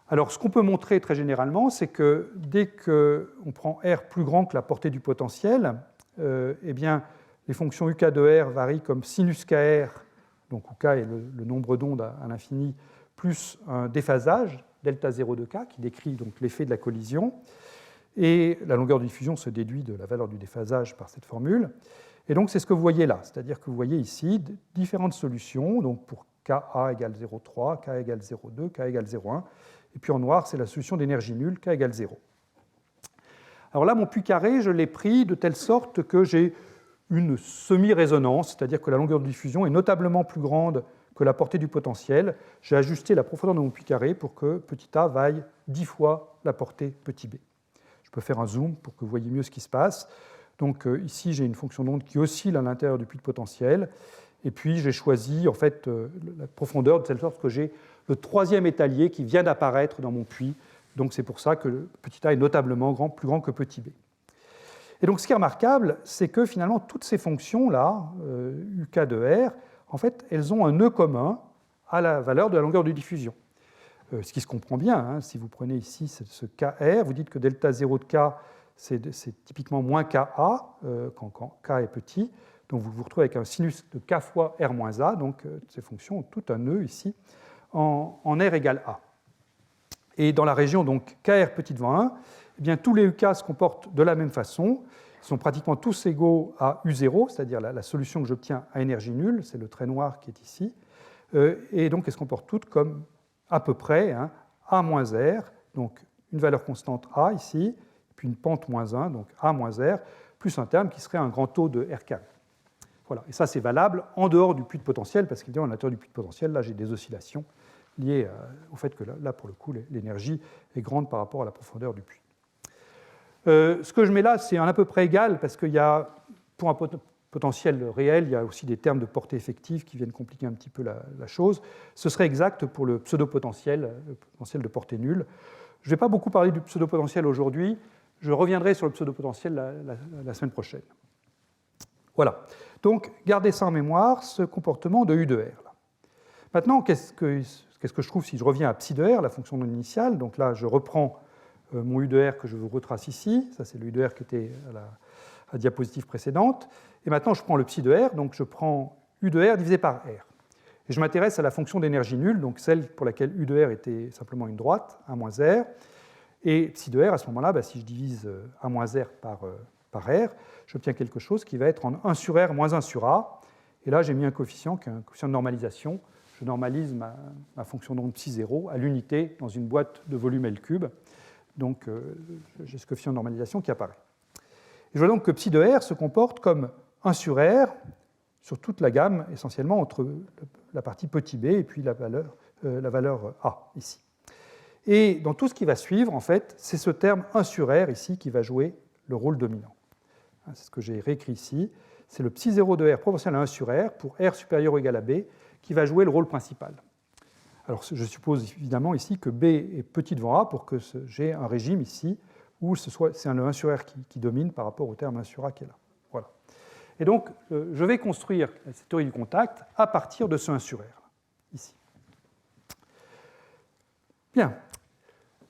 S1: Alors, ce qu'on peut montrer très généralement, c'est que dès qu'on prend r plus grand que la portée du potentiel, eh bien, les fonctions uk de r varient comme sinus kr, donc où k est le nombre d'ondes à l'infini, plus un déphasage, delta 0 de k, qui décrit donc l'effet de la collision. Et la longueur de diffusion se déduit de la valeur du déphasage par cette formule. Et donc, c'est ce que vous voyez là, c'est-à-dire que vous voyez ici différentes solutions, donc pour Ka égale 0,3, K égale 0,2, K égale 0,1, et puis en noir, c'est la solution d'énergie nulle, K égale 0. Alors là, mon puits carré, je l'ai pris de telle sorte que j'ai une semi-résonance, c'est-à-dire que la longueur de diffusion est notablement plus grande que la portée du potentiel. J'ai ajusté la profondeur de mon puits carré pour que petit a vaille 10 fois la portée petit b. Je peux faire un zoom pour que vous voyez mieux ce qui se passe. Donc ici, j'ai une fonction d'onde qui oscille à l'intérieur du puits de potentiel. Et puis, j'ai choisi en fait, la profondeur de telle sorte que j'ai le troisième étalier qui vient d'apparaître dans mon puits. Donc c'est pour ça que le petit a est notablement plus grand que petit b. Et donc ce qui est remarquable, c'est que finalement, toutes ces fonctions-là, uk de r, en fait, elles ont un nœud commun à la valeur de la longueur de diffusion. Ce qui se comprend bien, hein, si vous prenez ici ce kr, vous dites que delta 0 de k, c'est typiquement moins ka, quand k est petit. Donc vous vous retrouvez avec un sinus de k fois r-a, donc ces fonctions ont tout un nœud ici en r égale a. Et dans la région donc kr petit devant 1, eh bien, tous les uk se comportent de la même façon. Ils sont pratiquement tous égaux à u0, c'est-à-dire la solution que j'obtiens à énergie nulle, c'est le trait noir qui est ici. Et donc elles se comportent toutes comme à peu près hein, a moins r, donc une valeur constante a ici, puis une pente moins 1, donc a moins r, plus un terme qui serait un grand taux de r carré. Voilà. Et ça, c'est valable en dehors du puits de potentiel, parce qu'à l'intérieur du puits de potentiel, là, j'ai des oscillations liées au fait que là, pour le coup, l'énergie est grande par rapport à la profondeur du puits. Ce que je mets là, c'est un à peu près égal, parce qu'il y a, pour un potentiel réel, il y a aussi des termes de portée effective qui viennent compliquer un petit peu la chose. Ce serait exact pour le pseudo-potentiel, le potentiel de portée nulle. Je ne vais pas beaucoup parler du pseudo-potentiel aujourd'hui, je reviendrai sur le pseudo-potentiel la semaine prochaine. Voilà. Donc, gardez ça en mémoire, ce comportement de U de R. Là. Maintenant, qu'est-ce que je trouve si je reviens à psi de R, la fonction non initiale? Donc là, je reprends mon U de R que je vous retrace ici. Ça, c'est le U de R qui était à la diapositive précédente. Et maintenant, je prends le psi de R, donc je prends U de R divisé par R. Et je m'intéresse à la fonction d'énergie nulle, donc celle pour laquelle U de R était simplement une droite, A moins R. Et psi de R, à ce moment-là, si je divise A moins R par R, j'obtiens quelque chose qui va être en 1 sur R moins 1 sur A. Et là, j'ai mis un coefficient qui est un coefficient de normalisation. Je normalise ma fonction d'onde psi 0 à l'unité dans une boîte de volume L cube. Donc, j'ai ce coefficient de normalisation qui apparaît. Et je vois donc que psi de R se comporte comme 1 sur R sur toute la gamme, essentiellement entre la partie petit b et puis la valeur A, ici. Et dans tout ce qui va suivre, en fait, c'est ce terme 1 sur R, ici, qui va jouer le rôle dominant. C'est ce que j'ai réécrit ici. C'est le psi 0 de R proportionnel à 1 sur R pour R supérieur ou égal à B qui va jouer le rôle principal. Alors, je suppose évidemment ici que B est petit devant A pour que j'ai un régime ici où c'est le 1 sur R qui domine par rapport au terme 1 sur A qui est là. Voilà. Et donc, je vais construire cette théorie du contact à partir de ce 1 sur R, ici. Bien.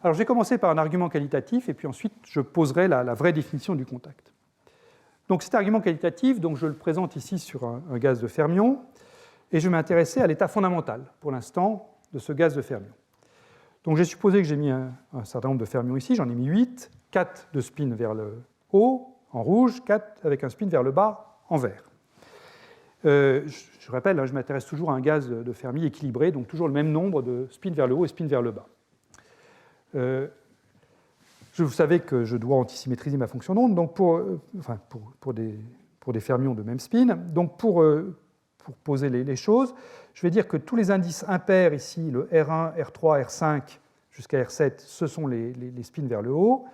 S1: Alors, j'ai commencé par un argument qualitatif et puis ensuite, je poserai la vraie définition du contact. Donc, cet argument qualitatif, donc, je le présente ici sur un gaz de fermion et je vais m'intéresser à l'état fondamental, pour l'instant, de ce gaz de fermion. Donc, j'ai supposé que j'ai mis un certain nombre de fermions ici, j'en ai mis 8, 4 de spin vers le haut, en rouge, 4 avec un spin vers le bas, en vert. Je rappelle, je m'intéresse toujours à un gaz de Fermi équilibré, donc toujours le même nombre de spins vers le haut et spins vers le bas. Vous savez que je dois antisymétriser ma fonction d'onde donc pour des fermions de même spin. Donc pour poser les choses, je vais dire que tous les indices impairs ici, le R1, R3, R5 jusqu'à R7, ce sont les spins vers le haut.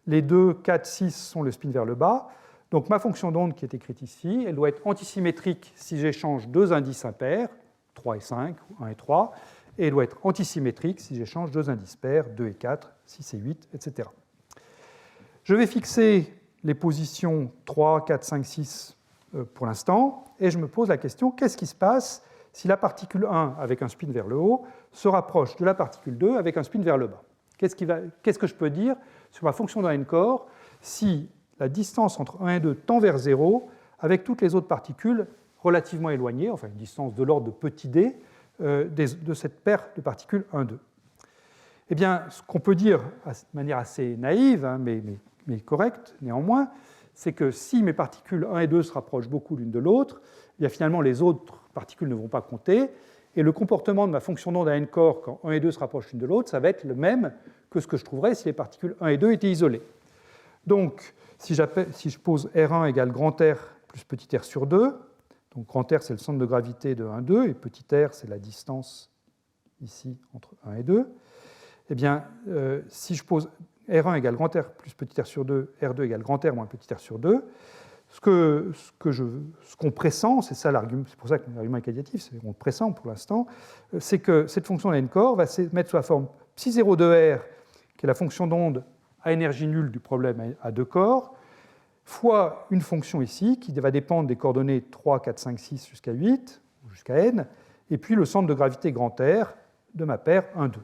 S1: Les 2, 4, 6 sont le spin vers le bas. Donc ma fonction d'onde qui est écrite ici, elle doit être antisymétrique si j'échange deux indices impairs, 3 et 5, ou 1 et 3, et elle doit être antisymétrique si j'échange deux indices pairs, 2 et 4, 6 et 8, etc. Je vais fixer les positions 3, 4, 5, 6 pour l'instant, et je me pose la question, qu'est-ce qui se passe si la particule 1 avec un spin vers le haut se rapproche de la particule 2 avec un spin vers le bas? Qu'est-ce que je peux dire sur ma fonction d'un n-core si la distance entre 1 et 2 tend vers 0 avec toutes les autres particules relativement éloignées, enfin une distance de l'ordre de petit d, de cette paire de particules 1, 2. Eh bien, ce qu'on peut dire de manière assez naïve, hein, mais correcte néanmoins, c'est que si mes particules 1 et 2 se rapprochent beaucoup l'une de l'autre, eh bien finalement les autres particules ne vont pas compter, et le comportement de ma fonction d'onde à n-core quand 1 et 2 se rapprochent l'une de l'autre, ça va être le même que ce que je trouverais si les particules 1 et 2 étaient isolées. Donc, si je pose R1 égale grand R plus petit r sur 2, donc grand R c'est le centre de gravité de 1, 2, et petit r c'est la distance ici entre 1 et 2, eh bien, si je pose R1 égale grand R plus petit r sur 2, R2 égale grand R moins petit r sur 2, ce qu'on pressent, c'est ça l'argument, c'est pour ça que l'argument est qualitatif, c'est qu'on pressent pour l'instant, c'est que cette fonction de n-core va se mettre sous la forme psi0 de R, qui est la fonction d'onde à énergie nulle du problème à deux corps, fois une fonction ici qui va dépendre des coordonnées 3, 4, 5, 6 jusqu'à 8, ou jusqu'à n, et puis le centre de gravité grand R de ma paire 1, 2.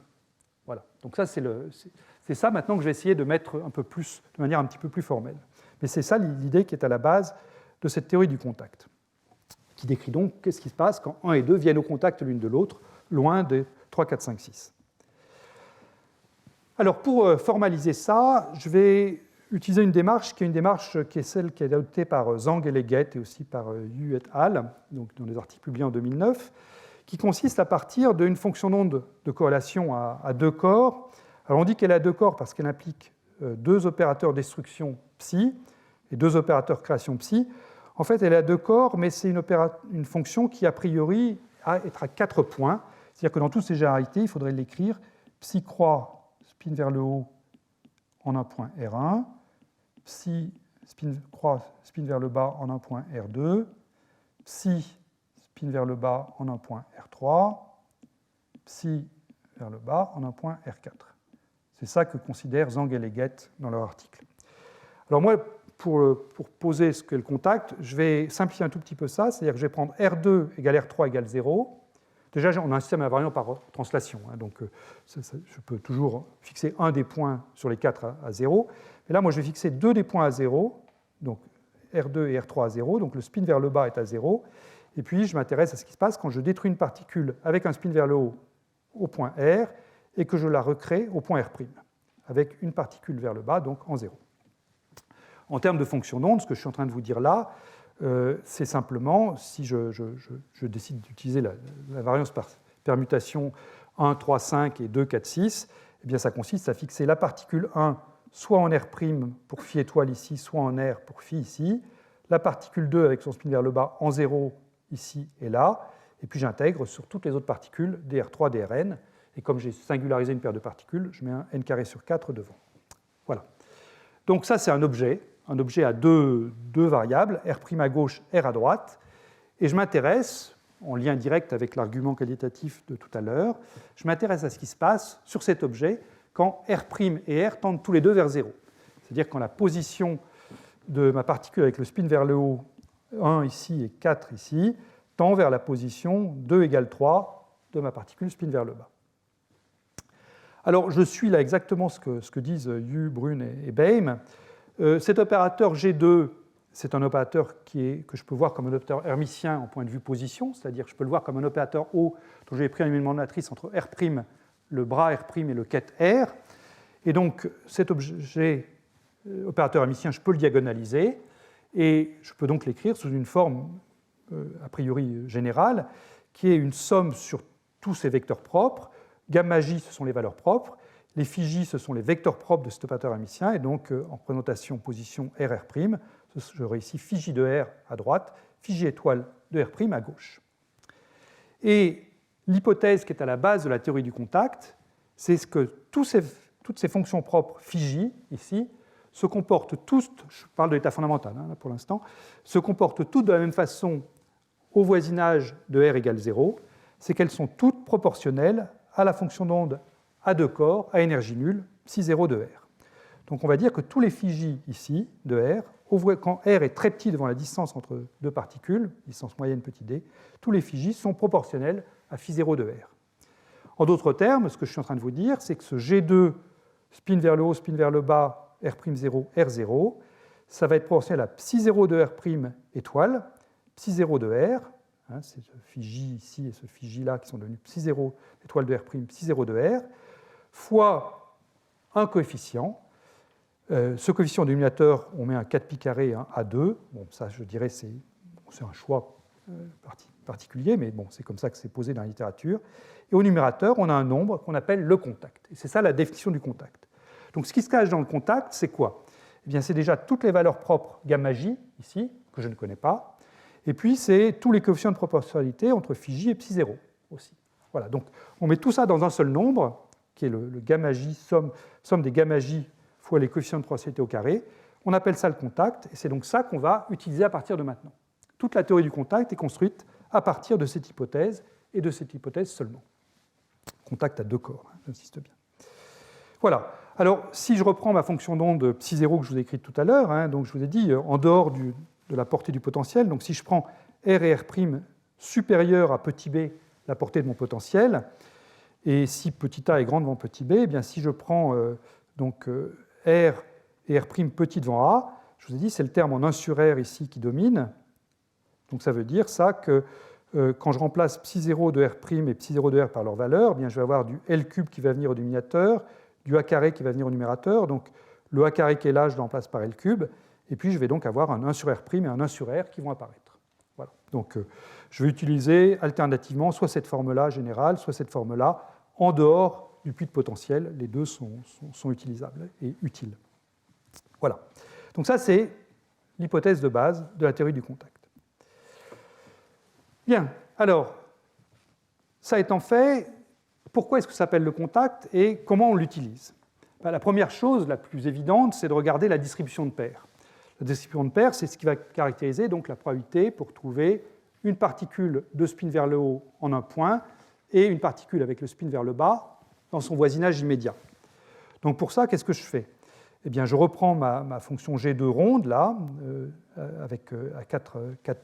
S1: Voilà. Donc ça, c'est ça maintenant que je vais essayer de mettre un peu plus, de manière un petit peu plus formelle. Mais c'est ça l'idée qui est à la base de cette théorie du contact, qui décrit donc qu'est-ce qui se passe quand 1 et 2 viennent au contact l'une de l'autre, loin des 3, 4, 5, 6. Alors pour formaliser ça, je vais utiliser une démarche qui est celle qui est adoptée par Zhang et Leggett et aussi par Yu et al., donc dans des articles publiés en 2009, qui consiste à partir d'une fonction d'onde de corrélation à deux corps. Alors on dit qu'elle a deux corps parce qu'elle implique deux opérateurs destruction psi et deux opérateurs création psi. En fait, elle a deux corps, mais c'est une fonction qui, a priori, être à 4 points. C'est-à-dire que dans toutes ces généralités, il faudrait l'écrire psi croix spin vers le haut en un point R1, psi spin croix spin vers le bas en un point R2, psi spin vers le bas en un point R3, psi vers le bas en un point R4. C'est ça que considèrent Zhang et Leggett dans leur article. Alors moi, pour poser ce qu'est le contact, je vais simplifier un tout petit peu ça, c'est-à-dire que je vais prendre R2 égale R3 égale 0. Déjà, on a un système invariant par translation, hein, donc je peux toujours fixer un des points sur les 4 à 0. Et là, moi, je vais fixer deux des points à 0, donc R2 et R3 à 0, donc le spin vers le bas est à 0. Et puis, je m'intéresse à ce qui se passe quand je détruis une particule avec un spin vers le haut au point R et que je la recrée au point R', avec une particule vers le bas, donc en 0. En termes de fonction d'onde, ce que je suis en train de vous dire là, c'est simplement, si je décide d'utiliser la variance par permutation 1, 3, 5 et 2, 4, 6, eh bien ça consiste à fixer la particule 1 soit en R' pour phi étoile ici, soit en R pour phi ici, la particule 2 avec son spin vers le bas en 0 ici et là, et puis j'intègre sur toutes les autres particules dr3, drn, et comme j'ai singularisé une paire de particules, je mets un n carré sur 4 devant. Voilà. Donc ça, c'est un objet à deux variables, R' à gauche, R à droite, et je m'intéresse, en lien direct avec l'argument qualitatif de tout à l'heure, je m'intéresse à ce qui se passe sur cet objet quand R' et R tendent tous les deux vers 0. C'est-à-dire quand la position de ma particule avec le spin vers le haut, 1 ici et 4 ici, tend vers la position 2 égale 3 de ma particule spin vers le bas. Alors, je suis là exactement ce que disent Yu, Brun et Behm. Cet opérateur G2, c'est un opérateur que je peux voir comme un opérateur hermitien en point de vue position, c'est-à-dire que je peux le voir comme un opérateur O dont j'ai pris un élément de matrice entre R', le bras R' et le quête R. Et donc, cet objet opérateur hermitien, je peux le diagonaliser, et je peux donc l'écrire sous une forme a priori générale, qui est une somme sur tous ces vecteurs propres. Gamma J, ce sont les valeurs propres. Les phi ce sont les vecteurs propres de cet opérateur hermitien, et donc en représentation position RR', j'aurai ici phi de R à droite, phi étoile de R' à gauche. Et l'hypothèse qui est à la base de la théorie du contact, c'est que toutes ces fonctions propres phi ici se comportent tous, je parle de l'état fondamental pour l'instant, se comportent toutes de la même façon au voisinage de R égale 0, c'est qu'elles sont toutes proportionnelles à la fonction d'onde à deux corps, à énergie nulle, psi0 de R. Donc on va dire que tous les phi ici de R, quand R est très petit devant la distance entre deux particules, distance moyenne petit d, tous les phi sont proportionnels à phi0 de R. En d'autres termes, ce que je suis en train de vous dire, c'est que ce G2, spin vers le haut, spin vers le bas, R'0, R0, ça va être proportionnel à psi0 de R' étoile, psi0 de R, c'est ce phi ici et ce phi là qui sont devenus psi0 étoile de R', psi0 de R, fois un coefficient. Ce coefficient dénominateur, on met un 4pi carré, un A2. Bon, ça, je dirais, c'est un choix particulier, mais bon, c'est comme ça que c'est posé dans la littérature. Et au numérateur, on a un nombre qu'on appelle le contact. Et c'est ça la définition du contact. Donc, ce qui se cache dans le contact, c'est quoi? Eh bien, c'est déjà toutes les valeurs propres gamma j, ici, que je ne connais pas. Et puis, c'est tous les coefficients de proportionnalité entre phi j et psi0 aussi. Voilà, donc on met tout ça dans un seul nombre, qui est le gamma j, somme des gamma j fois les coefficients de proportionnalité au carré. On appelle ça le contact, et c'est donc ça qu'on va utiliser à partir de maintenant. Toute la théorie du contact est construite à partir de cette hypothèse, et de cette hypothèse seulement. Contact à deux corps, j'insiste bien. Voilà. Alors, si je reprends ma fonction d'onde psi0 que je vous ai écrite tout à l'heure, donc je vous ai dit, en dehors de la portée du potentiel, donc si je prends R et R' supérieur à petit b, la portée de mon potentiel, et si petit a est grand devant petit b, eh bien si je prends donc R et R' petit devant A, je vous ai dit, c'est le terme en 1 sur R ici qui domine. Donc ça veut dire ça que quand je remplace psi0 de R' et psi0 de R par leur valeur, eh bien je vais avoir du L cube qui va venir au dénominateur, du A carré qui va venir au numérateur. Donc le A carré qui est là, je le remplace par L cube. Et puis je vais donc avoir un 1 sur R' et un 1 sur R qui vont apparaître. Voilà. Donc je vais utiliser alternativement soit cette forme-là générale, soit cette forme-là en dehors du puits de potentiel. Les deux sont utilisables et utiles. Voilà. Donc ça, c'est l'hypothèse de base de la théorie du contact. Bien, alors, ça étant fait, pourquoi est-ce que ça s'appelle le contact et comment on l'utilise? La première chose, la plus évidente, c'est de regarder la distribution de paires. La distribution de paires, c'est ce qui va caractériser donc la probabilité pour trouver une particule de spin vers le haut en un point et une particule avec le spin vers le bas dans son voisinage immédiat. Donc pour ça, qu'est-ce que je fais? Eh bien, je reprends ma fonction G2 ronde, là, avec à 4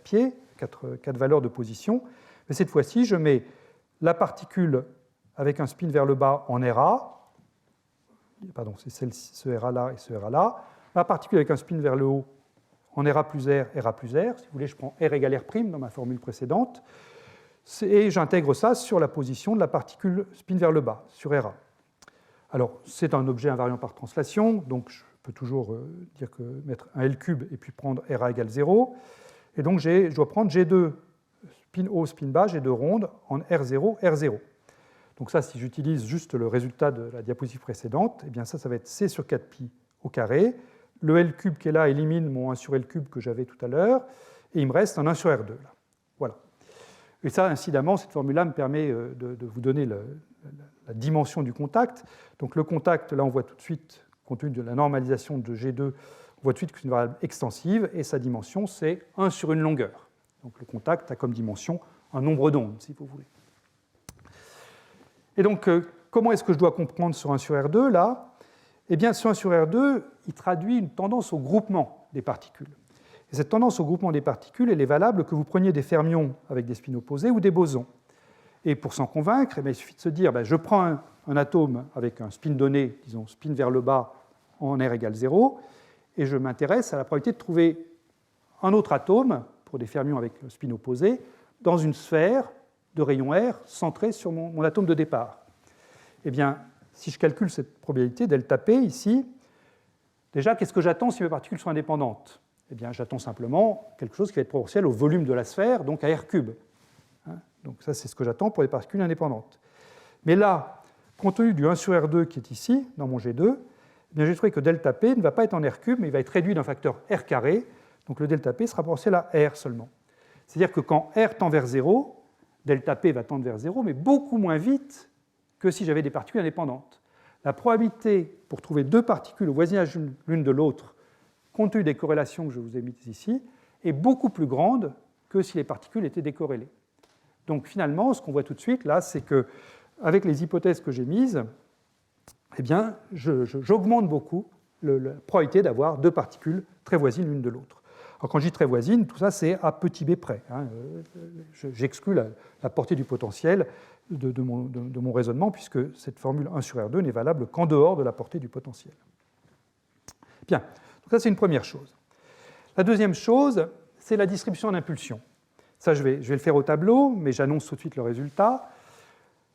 S1: pieds, 4 valeurs de position. Mais cette fois-ci, je mets la particule avec un spin vers le bas en RA, pardon, c'est ce RA-là et ce RA-là, la particule avec un spin vers le haut en RA plus R, RA plus R. Si vous voulez, je prends R égale R' dans ma formule précédente, et j'intègre ça sur la position de la particule spin vers le bas, sur RA. Alors, c'est un objet invariant par translation, donc je peux toujours mettre un L cube et puis prendre RA égale 0. Et donc, je dois prendre G2 spin haut, spin bas, G2 ronde en R0, R0. Donc ça, si j'utilise juste le résultat de la diapositive précédente, eh bien ça va être C sur 4pi au carré. Le L cube qui est là élimine mon 1 sur L cube que j'avais tout à l'heure, et il me reste un 1 sur R2. Là. Voilà. Et ça, incidemment, cette formule-là me permet de vous donner la dimension du contact. Donc le contact, là, on voit tout de suite, compte tenu de la normalisation de G2, on voit tout de suite que c'est une variable extensive, et sa dimension, c'est 1 sur une longueur. Donc le contact a comme dimension un nombre d'ondes, si vous voulez. Et donc, comment est-ce que je dois comprendre ce 1 sur R2, là? Eh bien, ce 1 sur R2, il traduit une tendance au groupement des particules. Et cette tendance au groupement des particules, elle est valable que vous preniez des fermions avec des spins opposés ou des bosons. Et pour s'en convaincre, eh bien, il suffit de se dire, je prends un atome avec un spin donné, disons spin vers le bas en R égale 0, et je m'intéresse à la probabilité de trouver un autre atome, pour des fermions avec le spin opposé, dans une sphère de rayon R centrée sur mon atome de départ. Eh bien, si je calcule cette probabilité, delta P, ici, déjà, qu'est-ce que j'attends si mes particules sont indépendantes? Eh bien, j'attends simplement quelque chose qui va être proportionnel au volume de la sphère, donc à R cube. Donc ça, c'est ce que j'attends pour les particules indépendantes. Mais là, compte tenu du 1 sur R2 qui est ici, dans mon G2, eh bien, j'ai trouvé que delta P ne va pas être en R cube, mais il va être réduit d'un facteur R carré. Donc le delta P sera proportionnel à R seulement. C'est-à-dire que quand R tend vers 0, delta P va tendre vers 0, mais beaucoup moins vite que si j'avais des particules indépendantes. La probabilité pour trouver deux particules au voisinage l'une de l'autre, compte tenu des corrélations que je vous ai mises ici, est beaucoup plus grande que si les particules étaient décorrélées. Donc finalement, ce qu'on voit tout de suite là, c'est qu'avec les hypothèses que j'ai mises, eh bien, j'augmente beaucoup la probabilité d'avoir deux particules très voisines l'une de l'autre. Alors quand je dis très voisines, tout ça c'est à petit b près. J'exclus la portée du potentiel de mon raisonnement, puisque cette formule 1 sur R2 n'est valable qu'en dehors de la portée du potentiel. Bien, donc ça c'est une première chose. La deuxième chose, c'est la distribution en impulsion. Ça, je vais le faire au tableau, mais j'annonce tout de suite le résultat.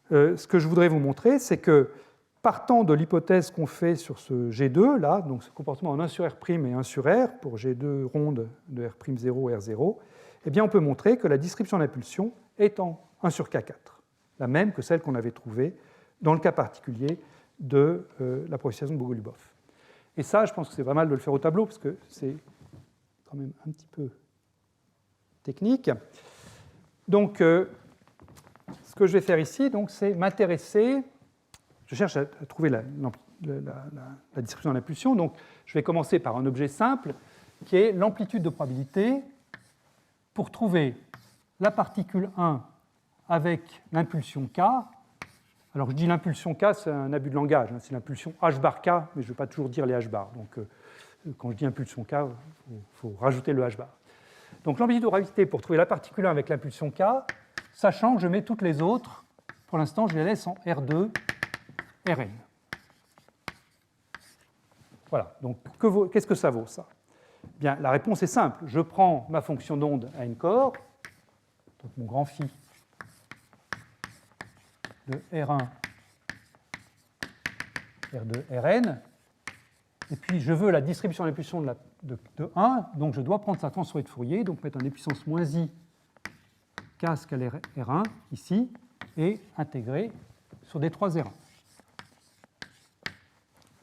S1: Ce que je voudrais vous montrer, c'est que partant de l'hypothèse qu'on fait sur ce G2, là, donc ce comportement en 1 sur R' et 1 sur R, pour G2 ronde de R'0, R0, eh bien, on peut montrer que la distribution d'impulsion est en 1 sur K4, la même que celle qu'on avait trouvée dans le cas particulier de l'approximation de Bogoliubov. Et ça, je pense que c'est pas mal de le faire au tableau, parce que c'est quand même un petit peu technique. Donc, ce que je vais faire ici, c'est m'intéresser. Je cherche à trouver la distribution de l'impulsion. Donc, je vais commencer par un objet simple qui est l'amplitude de probabilité pour trouver la particule 1 avec l'impulsion K. Alors, je dis l'impulsion K, c'est un abus de langage. C'est l'impulsion H bar K, mais je ne vais pas toujours dire les H bar. Donc, quand je dis impulsion K, il faut rajouter le H bar. Donc, l'amplitude de probabilité pour trouver la particule 1 avec l'impulsion K, sachant que je mets toutes les autres, pour l'instant, je les laisse en R2, Rn. Voilà, donc qu'est-ce que ça vaut, ça? Bien, la réponse est simple. Je prends ma fonction d'onde à une coord, donc mon grand phi de R1, R2, Rn, et puis je veux la distribution de l'impulsion de 1, donc je dois prendre sa transformée de Fourier, donc mettre un e puissance moins i k scalaire R1 ici, et intégrer sur D3 R1.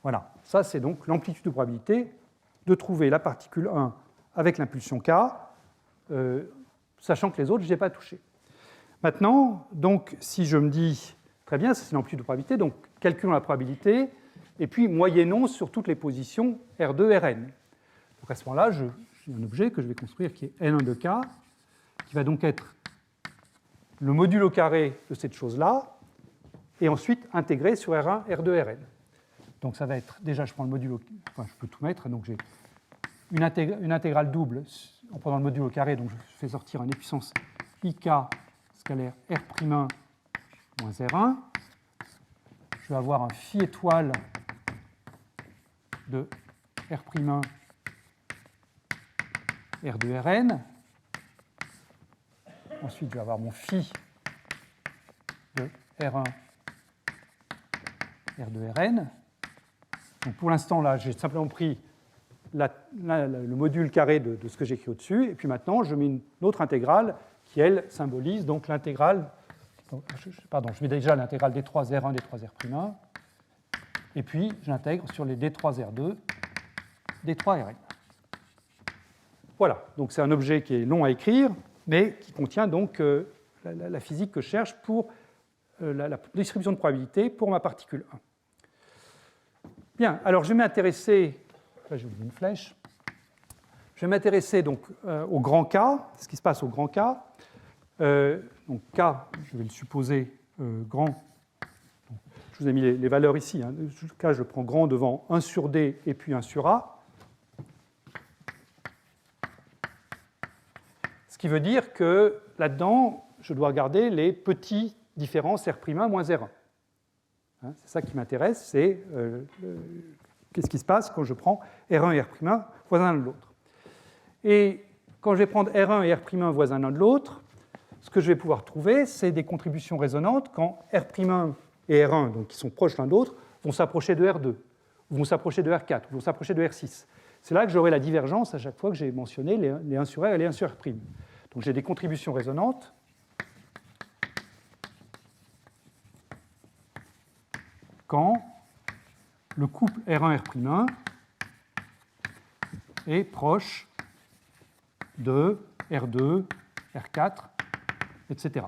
S1: Voilà, ça c'est donc l'amplitude de probabilité de trouver la particule 1 avec l'impulsion K, sachant que les autres, je ne les ai pas touchés. Maintenant, donc, si je me dis, très bien, ça c'est l'amplitude de probabilité, donc calculons la probabilité, et puis moyennons sur toutes les positions R2, Rn. Donc à ce moment-là, j'ai un objet que je vais construire qui est N1 de K, qui va donc être le modulo carré de cette chose-là, et ensuite intégré sur R1, R2, Rn. Donc ça va être, déjà je prends le modulo, enfin je peux tout mettre, donc j'ai une intégrale double en prenant le modulo carré, donc je fais sortir un e puissance ik scalaire R'1 moins R1. Je vais avoir un phi étoile de R'1 R2 Rn. Ensuite je vais avoir mon phi de R1 R2 Rn. Donc pour l'instant, là, j'ai simplement pris le module carré de ce que j'ai écrit au-dessus, et puis maintenant, je mets une autre intégrale qui, elle, symbolise donc l'intégrale. Pardon, je mets déjà l'intégrale D3R1, D3R'1, et puis j'intègre sur les D3R2, D3Rn. Voilà, donc c'est un objet qui est long à écrire, mais qui contient donc la physique que je cherche pour la distribution de probabilité pour ma particule 1. Bien, alors je vais m'intéresser, là j'ai oublié une flèche, je vais m'intéresser donc au grand K, ce qui se passe au grand K. Donc K, je vais le supposer grand, donc, je vous ai mis les valeurs ici, hein. K, je prends grand devant 1 sur D et puis 1 sur A. Ce qui veut dire que là-dedans, je dois regarder les petites différences R'1 moins R1. C'est ça qui m'intéresse, c'est qu'est-ce qui se passe quand je prends R1 et R' voisins l'un de l'autre. Et quand je vais prendre R1 et R' voisins l'un de l'autre, ce que je vais pouvoir trouver, c'est des contributions résonantes quand R' et R1, donc qui sont proches l'un de l'autre, vont s'approcher de R2, ou vont s'approcher de R4, ou vont s'approcher de R6. C'est là que j'aurai la divergence à chaque fois que j'ai mentionné les 1 sur R et les 1 sur R'. Donc j'ai des contributions résonantes quand le couple R1, R'1 est proche de R2, R4, etc.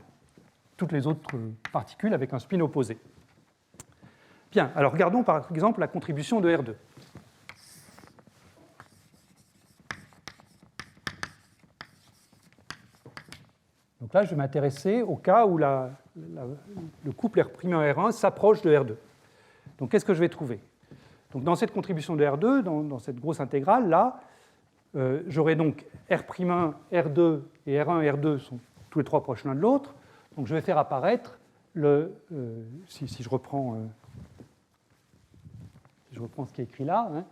S1: Toutes les autres particules avec un spin opposé. Bien, alors regardons par exemple la contribution de R2. Donc là, je vais m'intéresser au cas où le couple R'1, R1 s'approche de R2. Donc qu'est-ce que je vais trouver? Donc, dans cette contribution de R2, dans cette grosse intégrale, là, j'aurai donc R'1, R2 et R1 et R2 sont tous les trois proches l'un de l'autre. Donc je vais faire apparaître, si je reprends ce qui est écrit là, hein,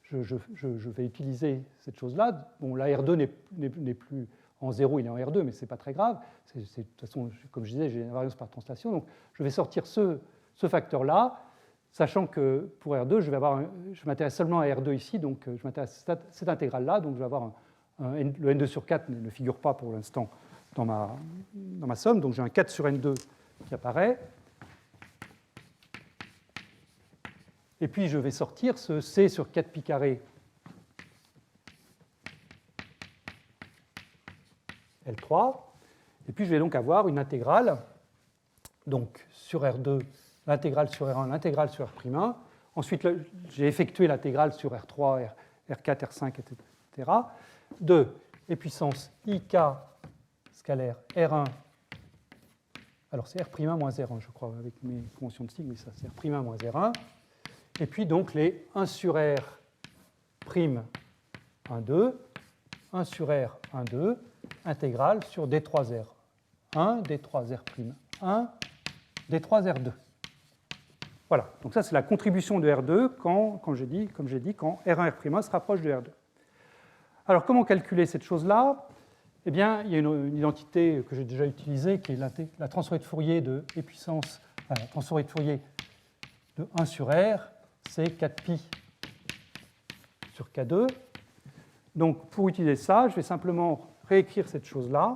S1: je vais utiliser cette chose-là. Bon, là, R2 n'est plus en 0, il est en R2, mais ce n'est pas très grave. De toute façon, comme je disais, j'ai une invariance par translation. Donc je vais sortir ce facteur-là, sachant que pour R2, je m'intéresse seulement à R2 ici, donc je m'intéresse à cette intégrale-là, donc je vais avoir le N2 sur 4 ne figure pas pour l'instant dans ma somme, donc j'ai un 4 sur N2 qui apparaît. Et puis je vais sortir ce C sur 4 pi carré L3, et puis je vais donc avoir une intégrale, donc sur R2, l'intégrale sur R1, l'intégrale sur R'1. Ensuite, j'ai effectué l'intégrale sur R3, R4, R5, etc. de e puissance IK scalaire R1. Alors c'est R' moins R1, je crois, avec mes conventions de signes, mais ça c'est R' moins R1. Et puis donc les 1 sur R prime 1, 2, 1 sur R, 1, 2, intégrale sur D3R 1, D3R prime 1, D3R2. Voilà, donc ça c'est la contribution de R2 comme j'ai dit, quand R1, R' se rapproche de R2. Alors comment calculer cette chose-là? Eh bien, il y a une identité que j'ai déjà utilisée, qui est la transformée de Fourier de e puissance, la transformée de Fourier de 1 sur R, c'est 4pi sur K2. Donc pour utiliser ça, je vais simplement réécrire cette chose-là,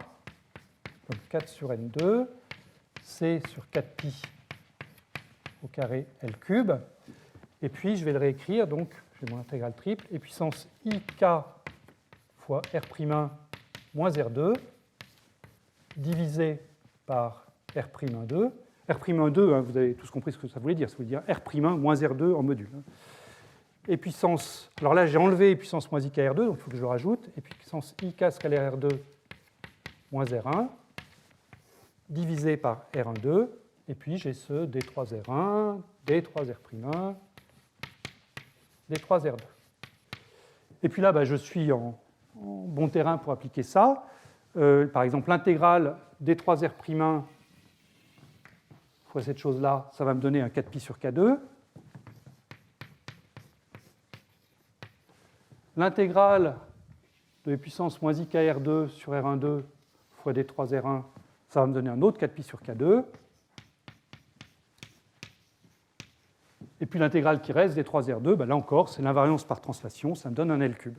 S1: comme 4 sur N2, C sur 4pi au carré L cube. Et puis je vais le réécrire, donc j'ai mon intégrale triple, et puissance IK fois R'1 moins R2 divisé par R'2. R'2, hein, vous avez tous compris ce que ça voulait dire. Ça voulait dire R'1 moins R2 en module. Et puissance, alors là j'ai enlevé puissance moins IK R2, donc il faut que je le rajoute, et puis puissance IK scalaire R2 moins R1 divisé par R12, et puis j'ai ce D3R1, D3R'1, D3R2. Et puis là, je suis en bon terrain pour appliquer ça. Par exemple, l'intégrale D3R'1 fois cette chose-là, ça va me donner un 4pi sur K2. L'intégrale de puissance moins IKR2 sur R12 fois D3R1, ça va me donner un autre 4pi sur K2. Et puis l'intégrale qui reste, D3R2, là encore, c'est l'invariance par translation, ça me donne un L cube.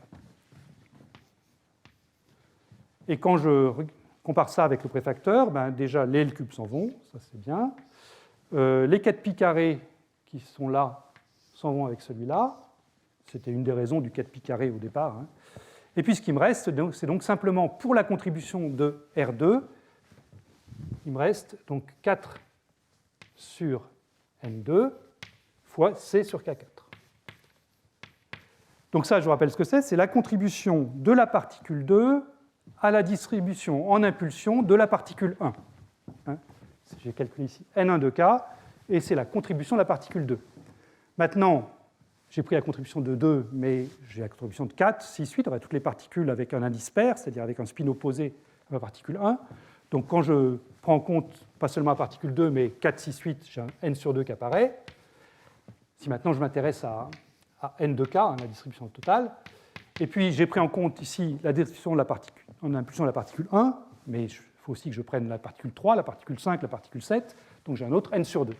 S1: Et quand je compare ça avec le préfacteur, déjà les L cubes s'en vont, ça c'est bien. Les 4pi carrés qui sont là s'en vont avec celui-là. C'était une des raisons du 4pi carré au départ. Hein. Et puis ce qui me reste, c'est donc simplement pour la contribution de R2, il me reste donc 4 sur N2 fois C sur K4. Donc ça, je vous rappelle ce que c'est la contribution de la particule 2 à la distribution en impulsion de la particule 1. Hein. J'ai calculé ici N1 de K, et c'est la contribution de la particule 2. Maintenant, j'ai pris la contribution de 2, mais j'ai la contribution de 4, 6, 8, on a toutes les particules avec un indice pair, c'est-à-dire avec un spin opposé à la particule 1. Donc quand je prends en compte pas seulement la particule 2, mais 4, 6, 8, j'ai un N sur 2 qui apparaît. Si maintenant je m'intéresse à N de K, la distribution totale, et puis j'ai pris en compte ici la distribution de la particule, en impulsion de la particule 1, mais il faut aussi que je prenne la particule 3, la particule 5, la particule 7, donc j'ai un autre N sur 2.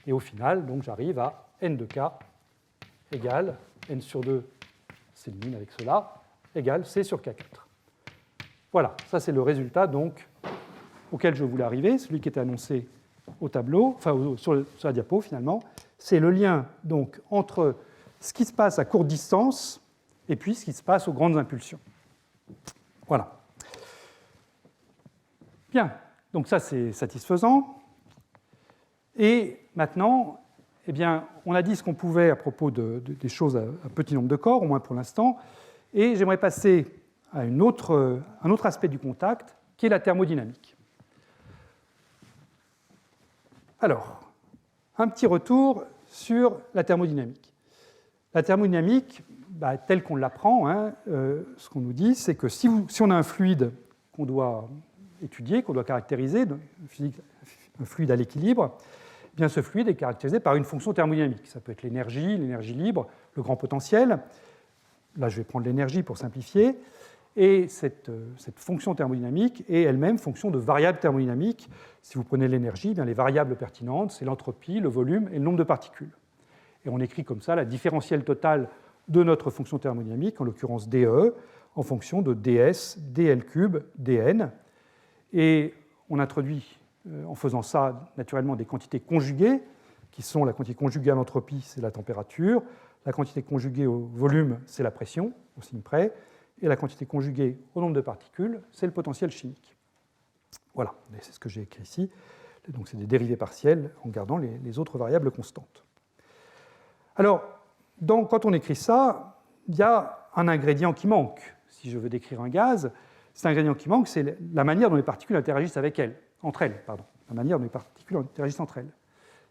S1: Et au final, donc j'arrive à N de K égale N sur 2, s'élimine avec cela, égale C sur K4. Voilà, ça c'est le résultat donc auquel je voulais arriver, celui qui était annoncé au tableau, enfin sur la diapo finalement, c'est le lien donc, entre ce qui se passe à courte distance et puis ce qui se passe aux grandes impulsions. Voilà. Bien, donc ça c'est satisfaisant. Et maintenant, eh bien, on a dit ce qu'on pouvait à propos des choses à petit nombre de corps, au moins pour l'instant, et j'aimerais passer à un autre aspect du contact, qui est la thermodynamique. Alors, un petit retour sur la thermodynamique. La thermodynamique, telle qu'on l'apprend, ce qu'on nous dit, c'est que si on a un fluide qu'on doit étudier, qu'on doit caractériser, un fluide à l'équilibre, eh bien ce fluide est caractérisé par une fonction thermodynamique. Ça peut être l'énergie libre, le grand potentiel. Là, je vais prendre l'énergie pour simplifier. Et cette fonction thermodynamique est elle-même fonction de variables thermodynamiques. Si vous prenez l'énergie, les variables pertinentes, c'est l'entropie, le volume et le nombre de particules. Et on écrit comme ça la différentielle totale de notre fonction thermodynamique, en l'occurrence dE, en fonction de ds, dl3, dn. Et on introduit, en faisant ça, naturellement des quantités conjuguées, qui sont la quantité conjuguée à l'entropie, c'est la température, la quantité conjuguée au volume, c'est la pression, au signe près, et la quantité conjuguée au nombre de particules, c'est le potentiel chimique. Voilà, c'est ce que j'ai écrit ici. Donc c'est des dérivées partielles en gardant les autres variables constantes. Alors, quand on écrit ça, il y a un ingrédient qui manque. Si je veux décrire un gaz, cet ingrédient qui manque, c'est la manière dont les particules interagissent entre elles. La manière dont les particules interagissent entre elles.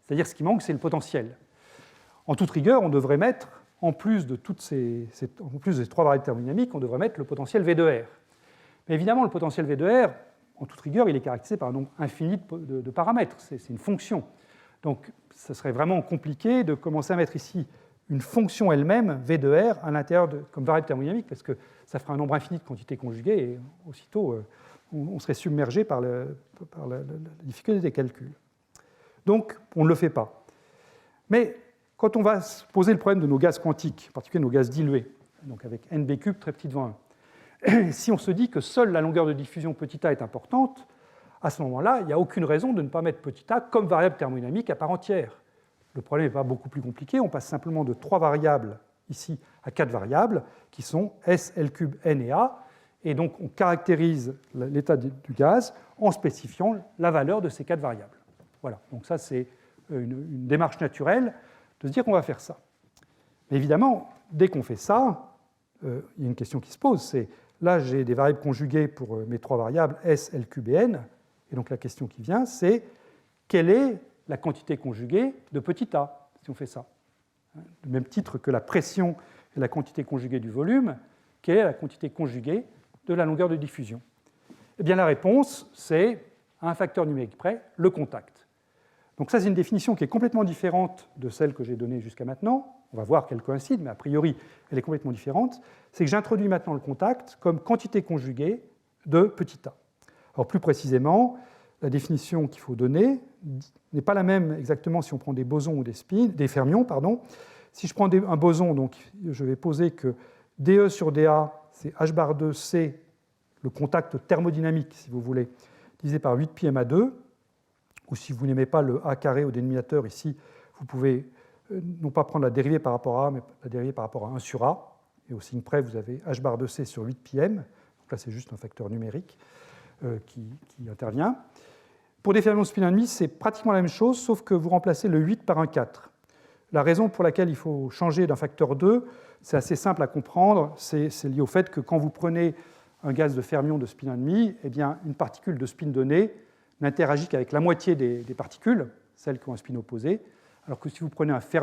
S1: C'est-à-dire, ce qui manque, c'est le potentiel. En toute rigueur, on devrait mettre, en plus de ces trois variables thermodynamiques, on devrait mettre le potentiel V de R. Mais évidemment, le potentiel V de R, en toute rigueur, il est caractérisé par un nombre infini de paramètres. C'est une fonction. Donc, ce serait vraiment compliqué de commencer à mettre ici une fonction elle-même, V de R, à l'intérieur comme variable thermodynamique, parce que ça ferait un nombre infini de quantités conjuguées, et aussitôt, on serait submergé par la difficulté des calculs. Donc, on ne le fait pas. Mais quand on va se poser le problème de nos gaz quantiques, en particulier nos gaz dilués, donc avec NB³ très petit devant 1, si on se dit que seule la longueur de diffusion petit a est importante, à ce moment-là, il n'y a aucune raison de ne pas mettre petit a comme variable thermodynamique à part entière. Le problème n'est pas beaucoup plus compliqué, on passe simplement de 3 variables ici à 4 variables, qui sont S, L3, N et A, et donc on caractérise l'état du gaz en spécifiant la valeur de ces 4 variables. Voilà, donc ça c'est une démarche naturelle de se dire qu'on va faire ça. Mais évidemment, dès qu'on fait ça, il y a une question qui se pose, c'est là j'ai des variables conjuguées pour mes 3 variables S, L3 et N, et donc la question qui vient, c'est quelle est la quantité conjuguée de petit a, si on fait ça. Du même titre que la pression est la quantité conjuguée du volume, quelle est la quantité conjuguée de la longueur de diffusion? Eh bien la réponse, c'est, à un facteur numérique près, le contact. Donc ça, c'est une définition qui est complètement différente de celle que j'ai donnée jusqu'à maintenant. On va voir qu'elle coïncide, mais a priori, elle est complètement différente. C'est que j'introduis maintenant le contact comme quantité conjuguée de petit a. Alors plus précisément, la définition qu'il faut donner n'est pas la même exactement si on prend des bosons ou des fermions. Si je prends un boson, donc, je vais poser que dE sur dA, c'est h bar 2c, le contact thermodynamique, si vous voulez, divisé par 8 pi ma2, ou si vous n'aimez pas le a carré au dénominateur ici, vous pouvez non pas prendre la dérivée par rapport à a, mais la dérivée par rapport à 1 sur a, et au signe près, vous avez h bar 2c sur 8 pi m, donc là c'est juste un facteur numérique qui intervient. Pour des fermions de spin 1,5, c'est pratiquement la même chose, sauf que vous remplacez le 8 par un 4. La raison pour laquelle il faut changer d'un facteur 2, c'est assez simple à comprendre, c'est lié au fait que quand vous prenez un gaz de fermion de spin 1,5, eh bien, une particule de spin donné n'interagit qu'avec la moitié des particules, celles qui ont un spin opposé, alors que si vous prenez si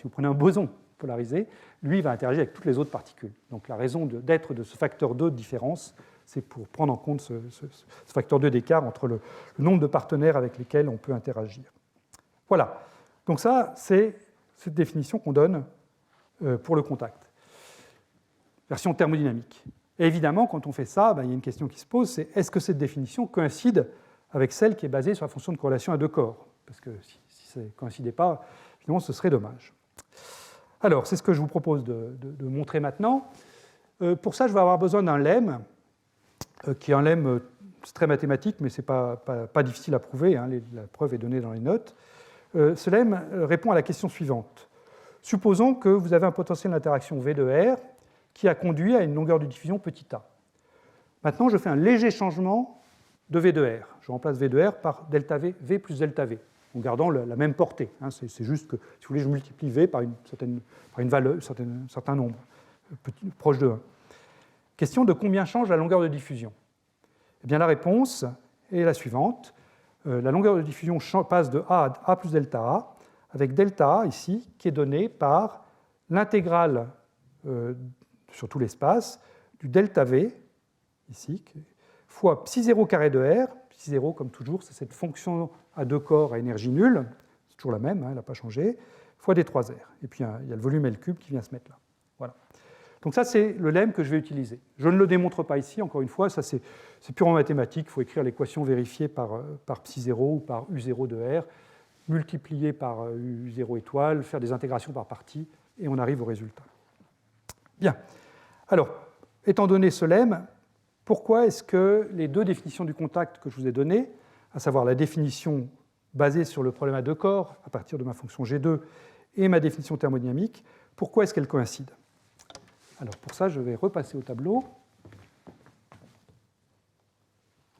S1: vous prenez un boson polarisé, lui va interagir avec toutes les autres particules. Donc la raison d'être de ce facteur 2 de différence, c'est pour prendre en compte ce facteur 2 d'écart entre le nombre de partenaires avec lesquels on peut interagir. Voilà. Donc ça, c'est cette définition qu'on donne pour le contact. Version thermodynamique. Et évidemment, quand on fait ça, il y a une question qui se pose, c'est est-ce que cette définition coïncide avec celle qui est basée sur la fonction de corrélation à deux corps? Parce que si ça ne coïncidait pas, finalement, ce serait dommage. Alors, c'est ce que je vous propose de montrer maintenant. Pour ça, je vais avoir besoin d'un lemme, qui est un lemme c'est très mathématique, mais ce n'est pas difficile à prouver, hein, la preuve est donnée dans les notes. Ce lemme répond à la question suivante. Supposons que vous avez un potentiel d'interaction V de R qui a conduit à une longueur de diffusion petit a. Maintenant, je fais un léger changement de V de R. Je remplace V de R par delta V, V plus delta V, en gardant la même portée. Hein. C'est juste que, si vous voulez, je multiplie V par une valeur, un certain nombre, proche de 1. Question de combien change la longueur de diffusion? Eh bien, la réponse est la suivante. La longueur de diffusion passe de A à A plus delta A, avec delta A ici, qui est donné par l'intégrale sur tout l'espace du delta V, ici, fois psi0 carré de R. Psi0, comme toujours, c'est cette fonction à deux corps à énergie nulle, c'est toujours la même, hein, elle n'a pas changé, fois d3R. Et puis il y a le volume L cube qui vient se mettre là. Voilà. Donc ça, c'est le lemme que je vais utiliser. Je ne le démontre pas ici, encore une fois, ça c'est purement mathématique, il faut écrire l'équation vérifiée par psi0 ou par u0 de R, multiplier par u0 étoile, faire des intégrations par partie, et on arrive au résultat. Bien. Alors, étant donné ce lemme, pourquoi est-ce que les deux définitions du contact que je vous ai données, à savoir la définition basée sur le problème à deux corps, à partir de ma fonction G2, et ma définition thermodynamique, pourquoi est-ce qu'elles coïncident? Alors pour ça, je vais repasser au tableau.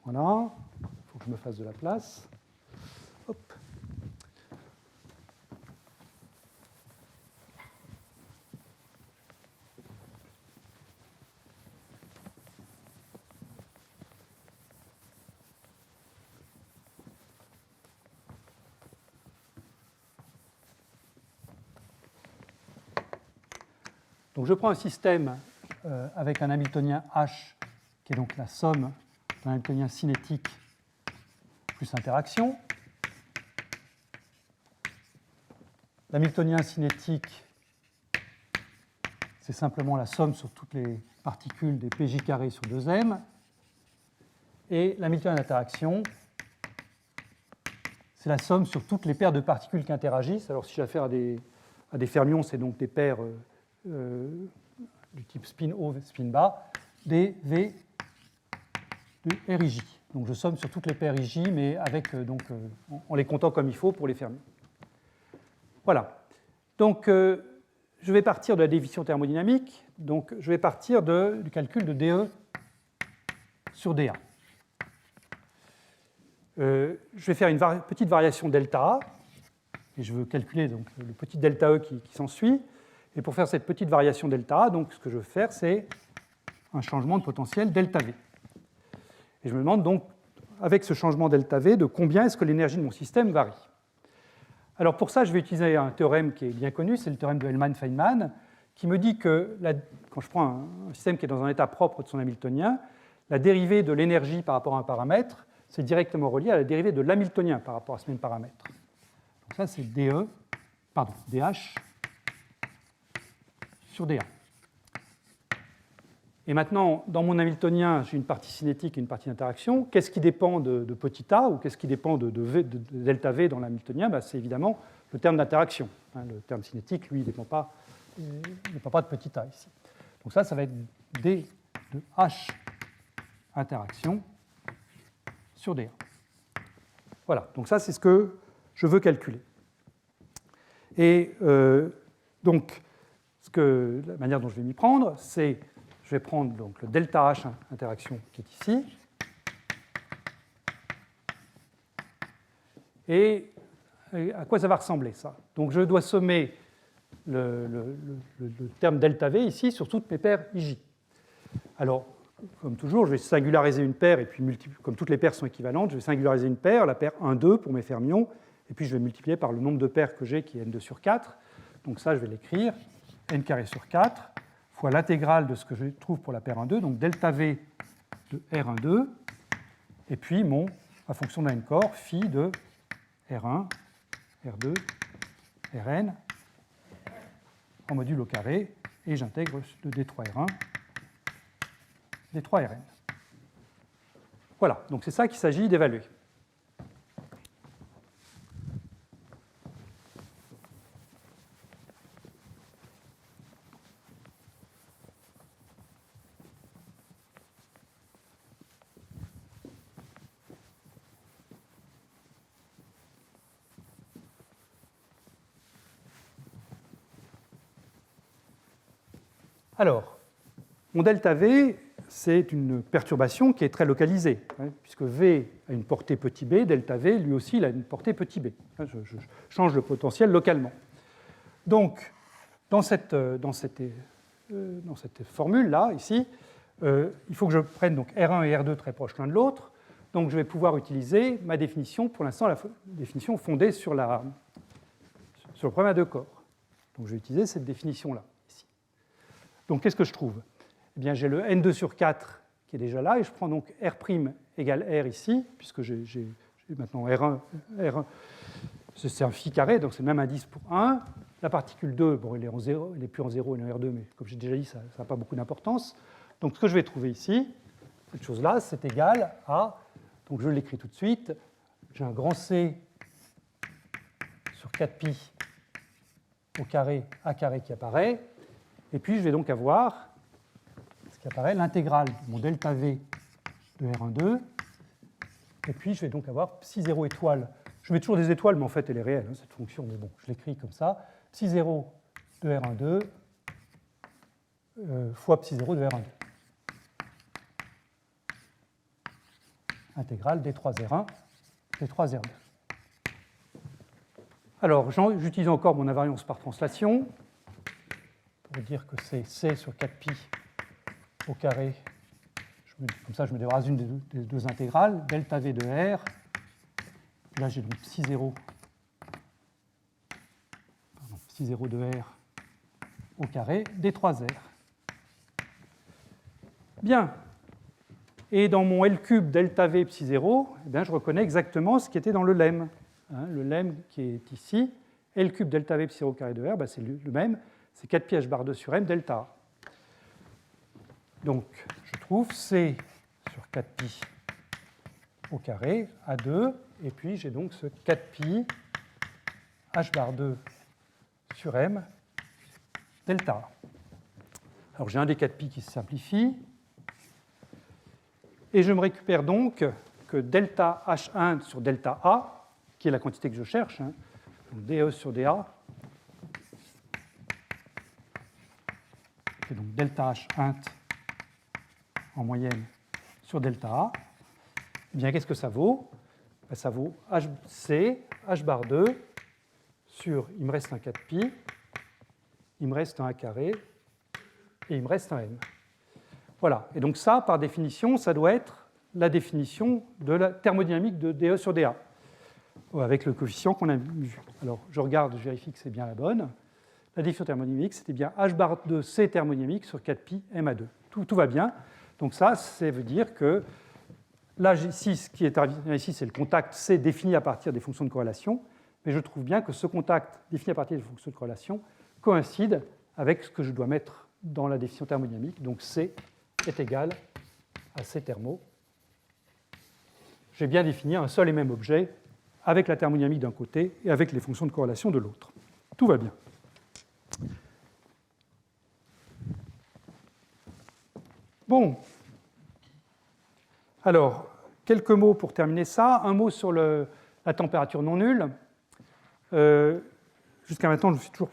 S1: Voilà, il faut que je me fasse de la place. Hop. Donc je prends un système avec un Hamiltonien H, qui est donc la somme d'un Hamiltonien cinétique plus interaction. L'Hamiltonien cinétique, c'est simplement la somme sur toutes les particules des PJ carrés sur 2m. Et l'Hamiltonien d'interaction, c'est la somme sur toutes les paires de particules qui interagissent. Alors si j'ai affaire à des fermions, c'est donc des paires du type spin haut, spin bas, des V de RIJ. Donc je somme sur toutes les paires IJ, mais avec, en les comptant comme il faut pour les fermions. Voilà. Donc je vais partir de la définition thermodynamique. Donc je vais partir du calcul de dE sur dA. Je vais faire une petite variation delta A, et je veux calculer donc, le petit delta E qui s'ensuit. Et pour faire cette petite variation delta A, donc, ce que je veux faire, c'est un changement de potentiel delta V. Et je me demande donc, avec ce changement delta V, de combien est-ce que l'énergie de mon système varie. Alors pour ça, je vais utiliser un théorème qui est bien connu, c'est le théorème de Hellman-Feynman, qui me dit que quand je prends un système qui est dans un état propre de son Hamiltonien, la dérivée de l'énergie par rapport à un paramètre, c'est directement relié à la dérivée de l'Hamiltonien par rapport à ce même paramètre. Donc ça, c'est dH sur dA. Et maintenant, dans mon Hamiltonien, j'ai une partie cinétique et une partie d'interaction. Qu'est-ce qui dépend de petit a ou qu'est-ce qui dépend de delta V dans l'Hamiltonien? C'est évidemment le terme d'interaction. Le terme cinétique, lui, il ne dépend pas de petit a ici. Donc ça va être D de H interaction sur dA. Voilà, donc ça, c'est ce que je veux calculer. Et donc, la manière dont je vais m'y prendre, c'est je vais prendre donc, le delta H interaction qui est ici. Et à quoi ça va ressembler, ça? Donc je dois sommer le terme delta V ici sur toutes mes paires IJ. Alors, comme toujours, je vais singulariser une paire, et puis comme toutes les paires sont équivalentes, je vais singulariser une paire, la paire 1, 2 pour mes fermions, et puis je vais multiplier par le nombre de paires que j'ai, qui est n2 sur 4. Donc ça, je vais l'écrire, n carré sur 4, fois l'intégrale de ce que je trouve pour la paire 1, 2, donc delta V de R1, 2, et puis ma fonction d'un n-corps, phi de R1, R2, Rn, en module au carré, et j'intègre le D3R1, D3Rn. Voilà, donc c'est ça qu'il s'agit d'évaluer. Alors, mon delta V, c'est une perturbation qui est très localisée, hein, puisque V a une portée petit b, delta V, lui aussi, il a une portée petit b. Je change le potentiel localement. Donc, dans cette formule-là, ici, il faut que je prenne donc R1 et R2 très proches l'un de l'autre. Donc, je vais pouvoir utiliser ma définition, pour l'instant, la définition fondée sur le problème à deux corps. Donc, je vais utiliser cette définition-là, ici. Donc, qu'est-ce que je trouve? Eh bien, j'ai le N2 sur 4 qui est déjà là, et je prends donc R' égale R ici, puisque j'ai maintenant R1, c'est un phi carré, donc c'est le même indice pour 1. La particule 2, bon, elle est plus en 0, elle est en R2, mais comme j'ai déjà dit, ça n'a pas beaucoup d'importance. Donc, ce que je vais trouver ici, cette chose-là, c'est égal à, donc je l'écris tout de suite, j'ai un grand C sur 4pi au carré A carré qui apparaît, et puis je vais donc avoir ce qui apparaît, l'intégrale de mon delta V de R12, et puis je vais donc avoir psi 0 étoile. Je mets toujours des étoiles, mais en fait elle est réelle, hein, cette fonction, mais bon, je l'écris comme ça, psi 0 de R12 fois psi 0 de R12. Intégrale D3R1, D3R2. Alors, j'utilise encore mon invariance par translation pour dire que c'est C sur 4pi au carré. Comme ça, je me débarrasse d'une des deux intégrales, delta V de R. Là, j'ai donc psi 0 de R au carré, D3R. Bien. Et dans mon L cube delta V psi 0, eh bien, je reconnais exactement ce qui était dans le lemme. Hein, le lemme qui est ici, L cube delta V psi 0 carré de R, ben, c'est le même, c'est 4pi h bar 2 sur M delta A. Donc, je trouve C sur 4pi au carré, A2, et puis j'ai donc ce 4pi h bar 2 sur M delta A. Alors, j'ai un des 4pi qui se simplifie. Et je me récupère donc que delta H1 sur delta A, qui est la quantité que je cherche, hein, donc DE sur DA, et donc delta H1 en moyenne sur delta A, eh bien qu'est-ce que ça vaut? Ben, ça vaut HC, H bar 2, sur, il me reste un 4pi, il me reste un A carré, et il me reste un M. Voilà, et donc ça, par définition, ça doit être la définition de la thermodynamique de DE sur DA, avec le coefficient qu'on a vu. Alors, je regarde, je vérifie que c'est bien la bonne. La définition thermodynamique, c'était bien H bar 2 C thermodynamique sur 4pi MA2. Tout va bien. Donc ça veut dire que, là, ici, ce qui est ici, c'est le contact C défini à partir des fonctions de corrélation, mais je trouve bien que ce contact défini à partir des fonctions de corrélation coïncide avec ce que je dois mettre dans la définition thermodynamique, donc C est égal à C thermo. J'ai bien défini un seul et même objet avec la thermodynamique d'un côté et avec les fonctions de corrélation de l'autre. Tout va bien. Bon. Alors, quelques mots pour terminer ça. Un mot sur la température non nulle. Jusqu'à maintenant, je me suis toujours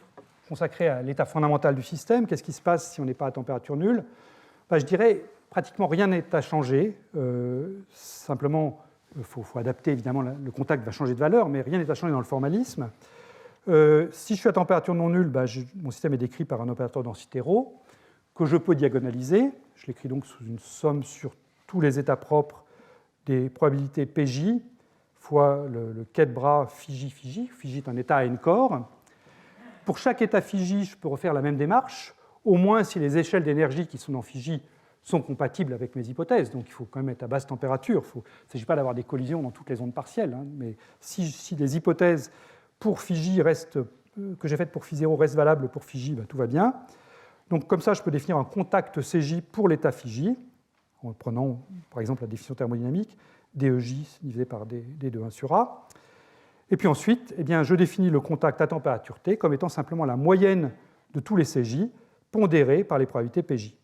S1: consacré à l'état fondamental du système. Qu'est-ce qui se passe si on n'est pas à température nulle? Ben, je dirais pratiquement rien n'est à changer. Simplement, il faut adapter, évidemment, le contact va changer de valeur, mais rien n'est à changer dans le formalisme. Si je suis à température non nulle, ben, mon système est décrit par un opérateur densité ρ que je peux diagonaliser. Je l'écris donc sous une somme sur tous les états propres des probabilités PJ fois le quai de bras φJ. φJ est un état à n corps. Pour chaque état φJ, je peux refaire la même démarche, au moins si les échelles d'énergie qui sont dans φJ sont compatibles avec mes hypothèses. Donc il faut quand même être à basse température. Il ne s'agit pas d'avoir des collisions dans toutes les ondes partielles. Hein, mais si les hypothèses pour φJ que j'ai faites pour φ0 restent valables pour φJ, ben, tout va bien. Donc comme ça, je peux définir un contact CJ pour l'état φJ, en prenant par exemple la définition thermodynamique, DEJ divisé par D de 1 sur A. Et puis ensuite, eh bien, je définis le contact à température T comme étant simplement la moyenne de tous les CJ pondérés par les probabilités PJ.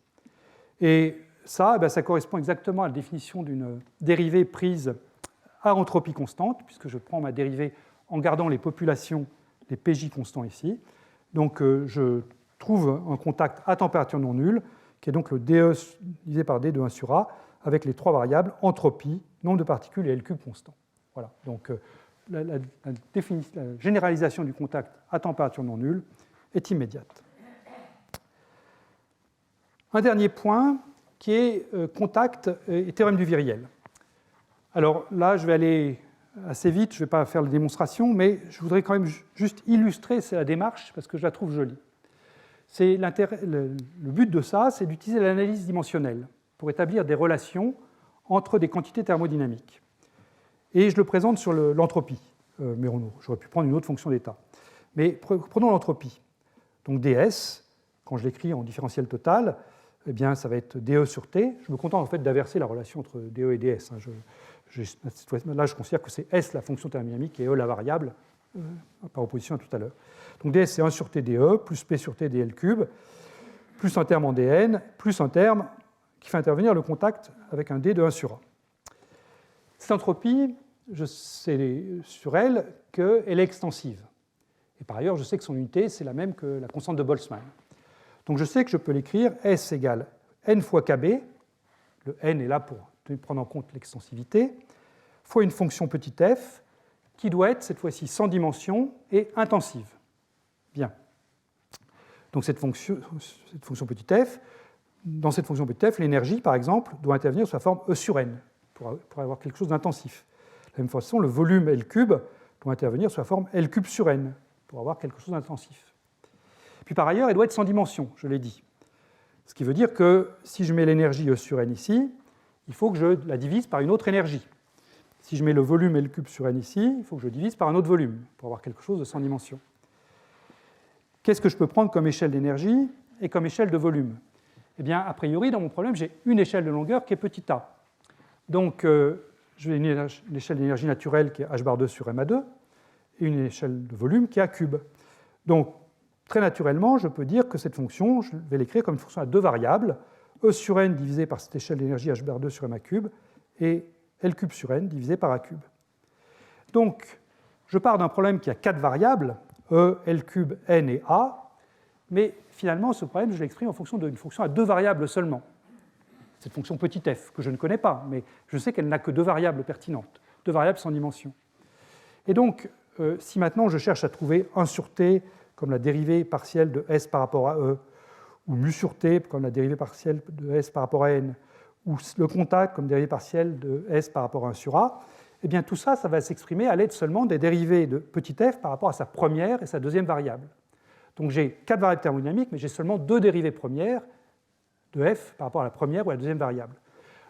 S1: Et ça, eh bien, ça correspond exactement à la définition d'une dérivée prise à entropie constante, puisque je prends ma dérivée en gardant les populations, les PJ constants ici. Donc je trouve un contact à température non nulle, qui est donc le DE divisé par D de 1 sur A, avec les trois variables entropie, nombre de particules et L³ constant. Voilà. Donc la généralisation du contact à température non nulle est immédiate. Un dernier point qui est contact et théorème du viriel. Alors là, je vais aller assez vite, je ne vais pas faire la démonstration, mais je voudrais quand même juste illustrer la démarche parce que je la trouve jolie. Le but de ça, c'est d'utiliser l'analyse dimensionnelle pour établir des relations entre des quantités thermodynamiques. Et je le présente sur l'entropie, mais j'aurais pu prendre une autre fonction d'état. Mais prenons l'entropie. Donc ds, quand je l'écris en différentiel total, eh bien, ça va être dE sur T. Je me contente en fait d'inverser la relation entre dE et ds. Là, je considère que c'est S la fonction thermodynamique et E la variable, par opposition à tout à l'heure. Donc ds, c'est 1 sur T dE, plus P sur T dL³, plus un terme en dn, plus un terme qui fait intervenir le contact avec un D de 1 sur A. Cette entropie, je sais sur elle qu'elle est extensive. Et par ailleurs, je sais que son unité, c'est la même que la constante de Boltzmann. Donc je sais que je peux l'écrire S égale n fois kb, le n est là pour prendre en compte l'extensivité, fois une fonction petit f, qui doit être cette fois-ci sans dimension et intensive. Bien. Donc cette fonction petit f, dans cette fonction petit f, l'énergie, par exemple, doit intervenir sous la forme E sur n, pour avoir quelque chose d'intensif. De la même façon, le volume L³ doit intervenir sous la forme L³ sur n, pour avoir quelque chose d'intensif. Puis par ailleurs, elle doit être sans dimension, je l'ai dit. Ce qui veut dire que si je mets l'énergie E sur n ici, il faut que je la divise par une autre énergie. Si je mets le volume L³ sur n ici, il faut que je divise par un autre volume, pour avoir quelque chose de sans dimension. Qu'est-ce que je peux prendre comme échelle d'énergie et comme échelle de volume? Eh bien, a priori, dans mon problème, j'ai une échelle de longueur qui est petit a. Donc, j'ai une échelle d'énergie naturelle qui est h bar 2 sur ma2, et une échelle de volume qui est a³. Donc, très naturellement, je peux dire que cette fonction, je vais l'écrire comme une fonction à deux variables, E sur n divisé par cette échelle d'énergie h bar 2 sur ma³ et L³ sur n divisé par a³. Donc, je pars d'un problème qui a quatre variables, E, L³, n et a, mais finalement, ce problème, je l'exprime en fonction d'une fonction à deux variables seulement. Cette fonction petit f, que je ne connais pas, mais je sais qu'elle n'a que deux variables pertinentes, deux variables sans dimension. Et donc, si maintenant je cherche à trouver 1 sur t comme la dérivée partielle de S par rapport à E, ou mu sur T comme la dérivée partielle de S par rapport à N, ou le contact comme dérivée partielle de S par rapport à 1 sur A, eh bien tout ça, ça va s'exprimer à l'aide seulement des dérivées de petit f par rapport à sa première et sa deuxième variable. Donc j'ai quatre variables thermodynamiques, mais j'ai seulement deux dérivées premières de f par rapport à la première ou à la deuxième variable.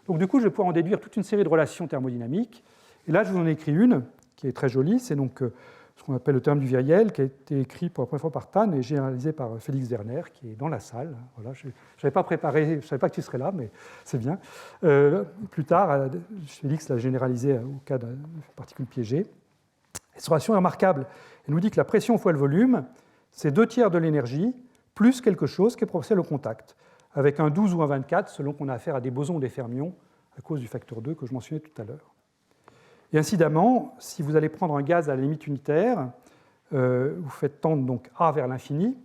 S1: Donc du coup, je vais pouvoir en déduire toute une série de relations thermodynamiques. Et là, je vous en ai écrit une qui est très jolie, c'est donc ce qu'on appelle le théorème du viriel, qui a été écrit pour la première fois par Tan et généralisé par Félix Werner, qui est dans la salle. Voilà, je n'avais pas préparé, je ne savais pas que tu serais là, mais c'est bien. Plus tard, Félix l'a généralisé au cas de particules piégées. Et cette relation est remarquable. Elle nous dit que la pression fois le volume, c'est 2/3 de l'énergie, plus quelque chose qui est proportionnel au contact, avec un 12 ou un 24, selon qu'on a affaire à des bosons ou des fermions, à cause du facteur 2 que je mentionnais tout à l'heure. Et incidemment, si vous allez prendre un gaz à la limite unitaire, vous faites tendre donc A vers l'infini,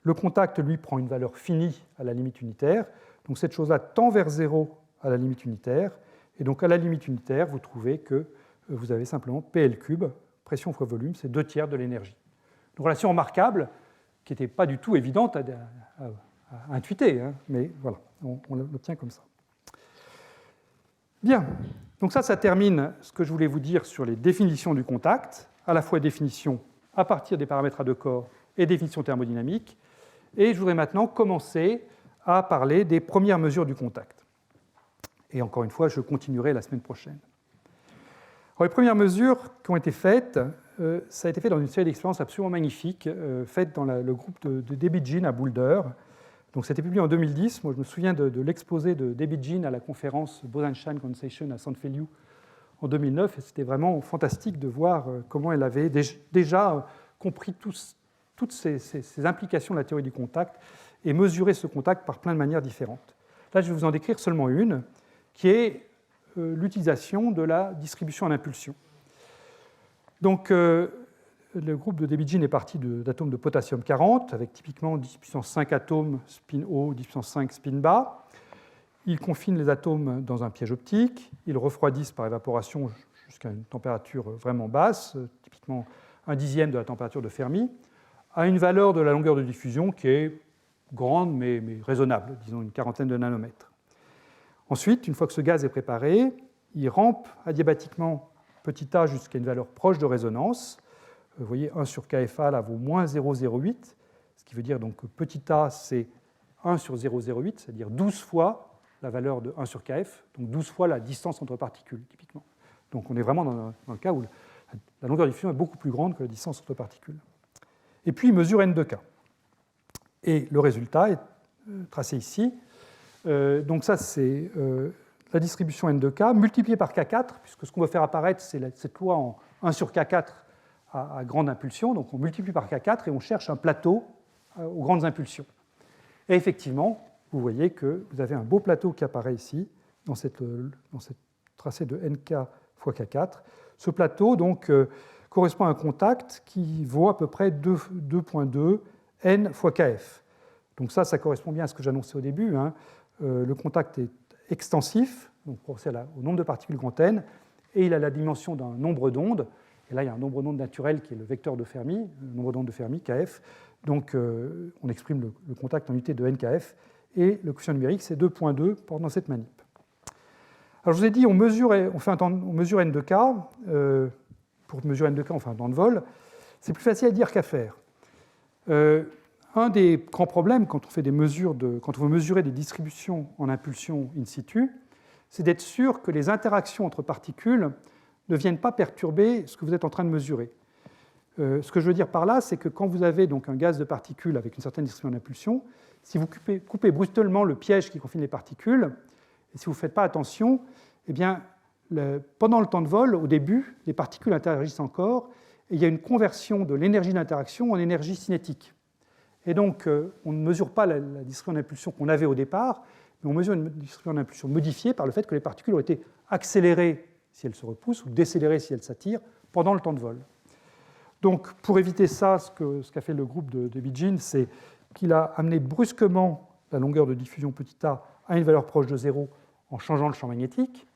S1: le contact, lui, prend une valeur finie à la limite unitaire, donc cette chose-là tend vers 0 à la limite unitaire, et donc à la limite unitaire, vous trouvez que vous avez simplement PL³, pression fois volume, c'est 2/3 de l'énergie. Une relation remarquable, qui n'était pas du tout évidente à intuiter, hein, mais voilà, on l'obtient comme ça. Bien. Donc ça termine ce que je voulais vous dire sur les définitions du contact, à la fois définition à partir des paramètres à deux corps et définition thermodynamique. Et je voudrais maintenant commencer à parler des premières mesures du contact. Et encore une fois, je continuerai la semaine prochaine. Alors, les premières mesures qui ont été faites, ça a été fait dans une série d'expériences absolument magnifiques, faites dans le groupe de David Jean à Boulder. Donc, c'était publié en 2010. Moi, je me souviens de l'exposé de David Jean à la conférence Bose-Einstein Condensation à San Feliu en 2009. Et c'était vraiment fantastique de voir comment elle avait déjà compris toutes ces implications de la théorie du contact et mesuré ce contact par plein de manières différentes. Là, je vais vous en décrire seulement une, qui est l'utilisation de la distribution en impulsion. Donc, le groupe de Debye est parti d'atomes de potassium 40, avec typiquement 10 puissance 5 atomes spin haut, 10 puissance 5 spin bas. Ils confinent les atomes dans un piège optique, ils refroidissent par évaporation jusqu'à une température vraiment basse, typiquement 1/10 de la température de Fermi, à une valeur de la longueur de diffusion qui est grande mais raisonnable, disons une quarantaine de nanomètres. Ensuite, une fois que ce gaz est préparé, il rampe adiabatiquement petit a jusqu'à une valeur proche de résonance. Vous voyez, 1 sur kFa là vaut moins 0,08, ce qui veut dire donc que petit a c'est 1 sur 0,08, c'est-à-dire 12 fois la valeur de 1 sur kf, donc 12 fois la distance entre particules, typiquement. Donc on est vraiment dans le cas où la longueur de diffusion est beaucoup plus grande que la distance entre particules. Et puis il mesure n de k. Et le résultat est tracé ici. Donc ça, c'est la distribution n de k multipliée par k4, puisque ce qu'on veut faire apparaître, c'est cette loi en 1 sur k4 à grande impulsion. Donc on multiplie par k4 et on cherche un plateau aux grandes impulsions. Et effectivement, vous voyez que vous avez un beau plateau qui apparaît ici, dans cette tracé de nk fois k4. Ce plateau donc, correspond à un contact qui vaut à peu près 2,2 n fois kf. Donc ça correspond bien à ce que j'annonçais au début. Hein. Le contact est extensif, donc proportionnel au nombre de particules grand N, et il a la dimension d'un nombre d'ondes. Et là, il y a un nombre d'ondes naturel qui est le vecteur de Fermi, le nombre d'ondes de Fermi, kf. Donc on exprime le contact en unité de nkf, et le coefficient numérique, c'est 2,2 pendant cette manip. Alors je vous ai dit, on mesure n de k. Pour mesurer n de k, on fait un temps de vol. C'est plus facile à dire qu'à faire. Un des grands problèmes quand on veut mesurer des distributions en impulsion in situ, c'est d'être sûr que les interactions entre particules ne viennent pas perturber ce que vous êtes en train de mesurer. Ce que je veux dire par là, c'est que quand vous avez donc un gaz de particules avec une certaine distribution d'impulsion, si vous coupez brutalement le piège qui confine les particules, et si vous ne faites pas attention, eh bien, pendant le temps de vol, au début, les particules interagissent encore, et il y a une conversion de l'énergie d'interaction en énergie cinétique. Et donc, on ne mesure pas la distribution d'impulsion qu'on avait au départ, mais on mesure une distribution d'impulsion modifiée par le fait que les particules ont été accélérées si elles se repoussent ou décélérées si elles s'attirent pendant le temps de vol. Donc, pour éviter ça, ce qu'a fait le groupe de Debye, c'est qu'il a amené brusquement la longueur de diffusion petit a à une valeur proche de 0 en changeant le champ magnétique.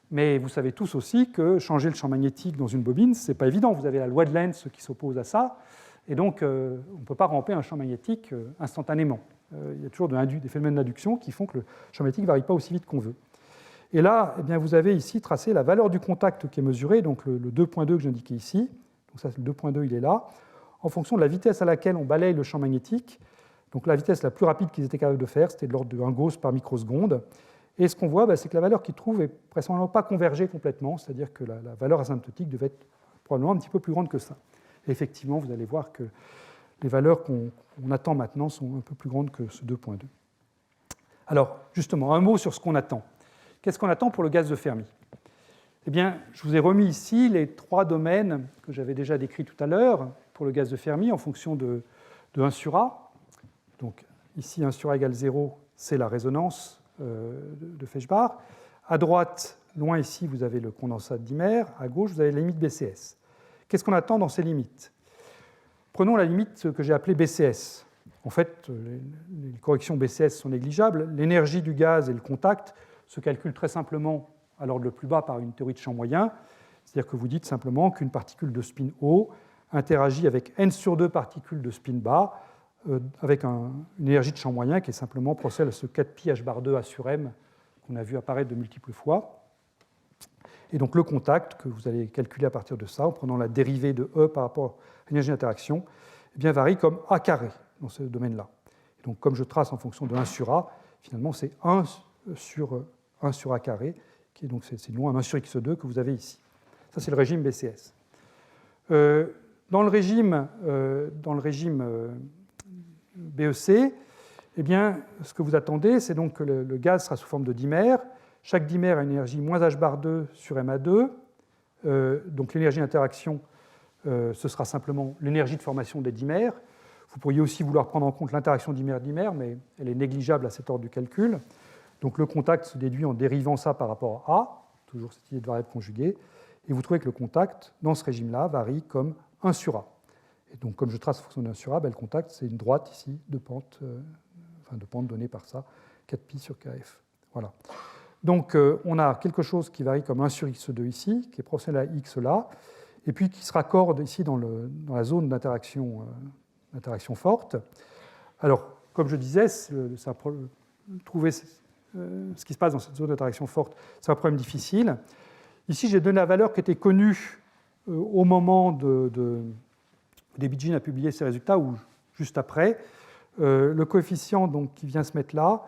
S1: Mais vous savez tous aussi que changer le champ magnétique dans une bobine, ce n'est pas évident. Vous avez la loi de Lenz qui s'oppose à ça. Et donc, on ne peut pas ramper un champ magnétique instantanément. Il y a toujours des phénomènes d'induction qui font que le champ magnétique ne varie pas aussi vite qu'on veut. Et là, eh bien, vous avez ici tracé la valeur du contact qui est mesurée, donc le 2,2 que j'indiquais ici. Donc ça, le 2,2, il est là, en fonction de la vitesse à laquelle on balaye le champ magnétique. Donc la vitesse la plus rapide qu'ils étaient capables de faire, c'était de l'ordre de 1 Gauss par microseconde. Et ce qu'on voit, c'est que la valeur qu'ils trouvent n'est vraisemblablement pas convergée complètement, c'est-à-dire que la valeur asymptotique devait être probablement un petit peu plus grande que ça. Et effectivement, vous allez voir que les valeurs qu'on attend maintenant sont un peu plus grandes que ce 2,2. Alors, justement, un mot sur ce qu'on attend. Qu'est-ce qu'on attend pour le gaz de Fermi ? Eh bien, je vous ai remis ici les 3 domaines que j'avais déjà décrits tout à l'heure pour le gaz de Fermi en fonction de 1 sur A. Donc, ici, 1 sur A égale 0, c'est la résonance de Feshbach. À droite, loin ici, vous avez le condensat de Dimer. À gauche, vous avez la limite BCS. Qu'est-ce qu'on attend dans ces limites ? Prenons la limite que j'ai appelée BCS. En fait, les corrections BCS sont négligeables. L'énergie du gaz et le contact se calculent très simplement à l'ordre le plus bas par une théorie de champ moyen. C'est-à-dire que vous dites simplement qu'une particule de spin haut interagit avec n sur 2 particules de spin bas avec une énergie de champ moyen qui est simplement proportionnelle à ce 4pi h bar 2 a sur m qu'on a vu apparaître de multiples fois. Et donc le contact, que vous allez calculer à partir de ça, en prenant la dérivée de E par rapport à l'énergie d'interaction, eh bien, varie comme A carré dans ce domaine-là. Et donc comme je trace en fonction de 1 sur A, finalement c'est 1 sur A carré, qui est donc c'est une loi 1 sur x2 que vous avez ici. Ça c'est le régime BCS. Dans le régime BEC, eh bien, ce que vous attendez, c'est donc que le gaz sera sous forme de dimère. Chaque dimère a une énergie moins h bar 2 sur MA2. Donc l'énergie d'interaction, ce sera simplement l'énergie de formation des dimères. Vous pourriez aussi vouloir prendre en compte l'interaction dimère-dimère, mais elle est négligeable à cet ordre du calcul. Donc le contact se déduit en dérivant ça par rapport à A, toujours cette idée de variable conjuguée. Et vous trouvez que le contact, dans ce régime-là, varie comme 1 sur A. Et donc, comme je trace la fonction de 1 sur A, le contact, c'est une droite ici de pente donnée par ça, 4pi sur kf. Voilà. Donc, on a quelque chose qui varie comme 1 sur x2 ici, qui est proportionnel à x là, et puis qui se raccorde ici dans la zone d'interaction forte. Alors, comme je disais, trouver ce qui se passe dans cette zone d'interaction forte, c'est un problème difficile. Ici, j'ai donné la valeur qui était connue au moment Debyjin a publié ses résultats, ou juste après. Le coefficient donc, qui vient se mettre là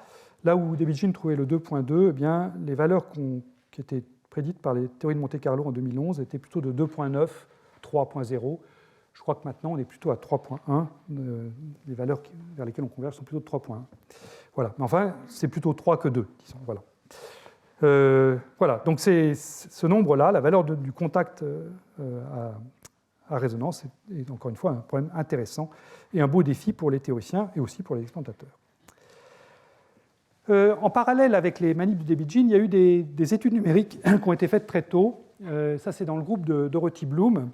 S1: où Debyjin trouvait le 2.2, eh bien, les valeurs qui étaient prédites par les théories de Monte-Carlo en 2011 étaient plutôt de 2.9, 3.0. Je crois que maintenant, on est plutôt à 3.1. Les valeurs vers lesquelles on converge sont plutôt de 3.1. Voilà. Mais enfin, c'est plutôt 3 que 2, disons. Voilà. Voilà. Donc, c'est ce nombre-là, la valeur du contact à résonance, est encore une fois un problème intéressant et un beau défi pour les théoriciens et aussi pour les expérimentateurs. En parallèle avec les manipes de Debyjin, il y a eu des études numériques qui ont été faites très tôt. Ça, c'est dans le groupe de Dorothy Bloom.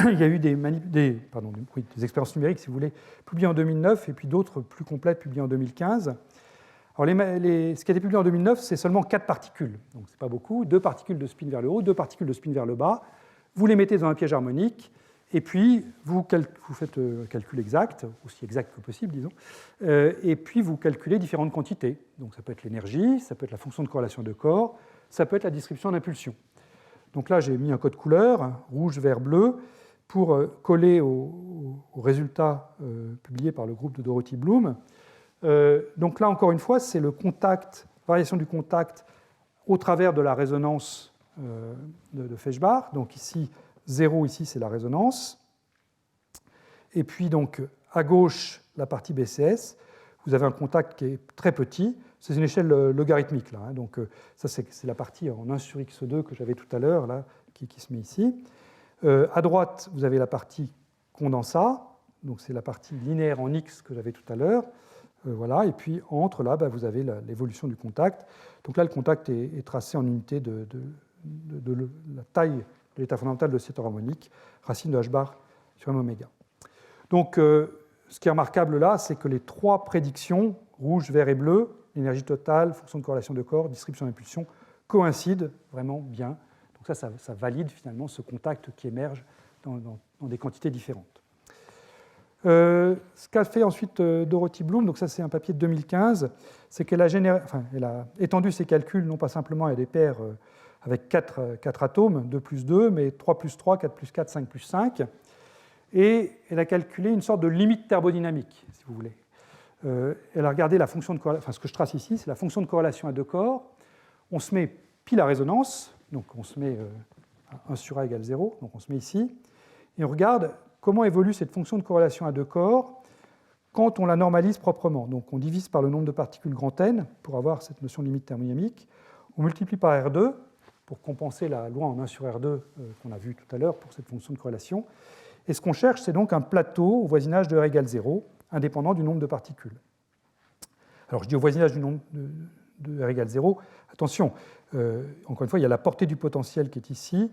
S1: Il y a eu des expériences numériques, si vous voulez, publiées en 2009, et puis d'autres plus complètes publiées en 2015. Alors, ce qui a été publié en 2009, c'est seulement 4 particules. Donc, ce n'est pas beaucoup. 2 particules de spin vers le haut, 2 particules de spin vers le bas. Vous les mettez dans un piège harmonique, et puis vous faites un calcul exact, aussi exact que possible, disons, et puis vous calculez différentes quantités. Donc ça peut être l'énergie, ça peut être la fonction de corrélation de corps, ça peut être la distribution d'impulsion. Donc là, j'ai mis un code couleur, rouge, vert, bleu, pour coller aux résultats publiés par le groupe de Dorothy Bloom. Donc là, encore une fois, c'est le contact, variation du contact au travers de la résonance de Feshbach. Donc ici, 0, ici, c'est la résonance. Et puis, donc, à gauche, la partie BCS, vous avez un contact qui est très petit. C'est une échelle logarithmique, là. Donc, ça, c'est la partie en 1 sur x2 que j'avais tout à l'heure, là, qui se met ici. À droite, vous avez la partie condensat. Donc, c'est la partie linéaire en x que j'avais tout à l'heure. Voilà. Et puis, entre, là, vous avez l'évolution du contact. Donc là, le contact est tracé en unité de la taille de l'état fondamental de cet harmonique, racine de h bar sur m oméga. Donc, ce qui est remarquable là, c'est que les 3 prédictions, rouge, vert et bleu, l'énergie totale, fonction de corrélation de corps, distribution d'impulsion, coïncident vraiment bien. Donc ça valide finalement ce contact qui émerge dans des quantités différentes. Ce qu'a fait ensuite Dorothy Bloom, donc ça c'est un papier de 2015, c'est qu'elle a étendu ses calculs non pas simplement à des paires avec 4 atomes, 2 plus 2, mais 3 plus 3, 4 plus 4, 5 plus 5. Et elle a calculé une sorte de limite thermodynamique, si vous voulez. Elle a regardé la fonction de corrélation, ce que je trace ici, c'est la fonction de corrélation à 2 corps. On se met pile à résonance, donc on se met 1 sur A égale 0, donc on se met ici, et on regarde comment évolue cette fonction de corrélation à 2 corps quand on la normalise proprement. Donc on divise par le nombre de particules grand N pour avoir cette notion de limite thermodynamique. On multiplie par R2 pour compenser la loi en 1 sur R2 qu'on a vue tout à l'heure pour cette fonction de corrélation. Et ce qu'on cherche, c'est donc un plateau au voisinage de R égale 0, indépendant du nombre de particules. Alors je dis au voisinage du nombre de R égale 0, attention, encore une fois, il y a la portée du potentiel qui est ici.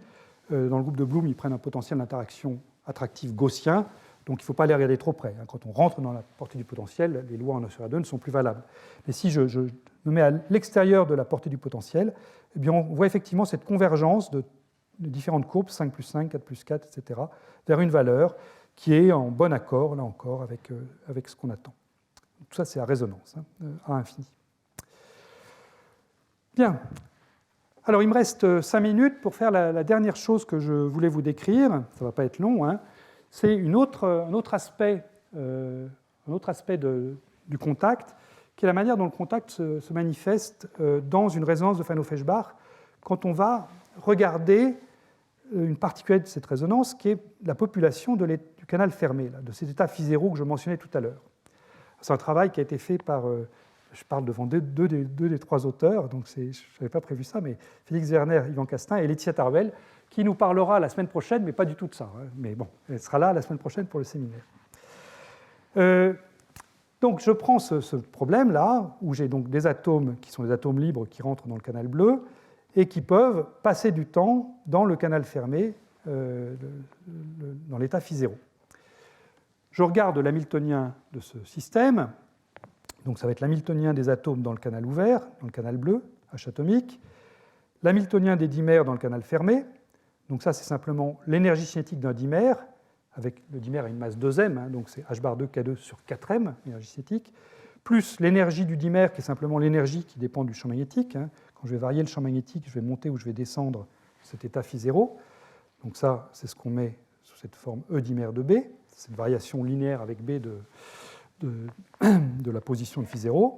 S1: Dans le groupe de Bloom, ils prennent un potentiel d'interaction attractif gaussien, donc il ne faut pas les regarder trop près. Quand on rentre dans la portée du potentiel, les lois en 1 sur R2 ne sont plus valables. Mais si je me mets à l'extérieur de la portée du potentiel, eh bien on voit effectivement cette convergence de différentes courbes, 5 plus 5, 4 plus 4, etc., vers une valeur qui est en bon accord, là encore, avec ce qu'on attend. Tout ça, c'est à résonance, à infini. Bien. Alors, il me reste 5 minutes pour faire la dernière chose que je voulais vous décrire. Ça ne va pas être long. C'est un autre aspect du contact, qui est la manière dont le contact se manifeste dans une résonance de Fano-Feshbach quand on va regarder une particularité de cette résonance qui est la population du canal fermé, là, de cet état phi0 que je mentionnais tout à l'heure. C'est un travail qui a été fait par, je parle devant deux des 3 auteurs, donc je n'avais pas prévu ça, mais Félix Werner, Yvan Castin et Laetitia Tarbell, qui nous parlera la semaine prochaine, mais pas du tout de ça. Mais bon, elle sera là la semaine prochaine pour le séminaire. Donc je prends ce problème-là, où j'ai donc des atomes qui sont des atomes libres qui rentrent dans le canal bleu, et qui peuvent passer du temps dans le canal fermé dans l'état phi0. Je regarde l'hamiltonien de ce système. Donc ça va être l'hamiltonien des atomes dans le canal ouvert, dans le canal bleu, H atomique, l'hamiltonien des dimères dans le canal fermé. Donc ça, c'est simplement l'énergie cinétique d'un dimère, avec le dimère a une masse 2m, hein, donc c'est H bar 2 K2 sur 4m, l'énergie cinétique, plus l'énergie du dimère, qui est simplement l'énergie qui dépend du champ magnétique. Hein. Quand je vais varier le champ magnétique, je vais monter ou je vais descendre cet état phi0. Donc ça, c'est ce qu'on met sous cette forme E dimère de B, cette variation linéaire avec B de la position de phi0,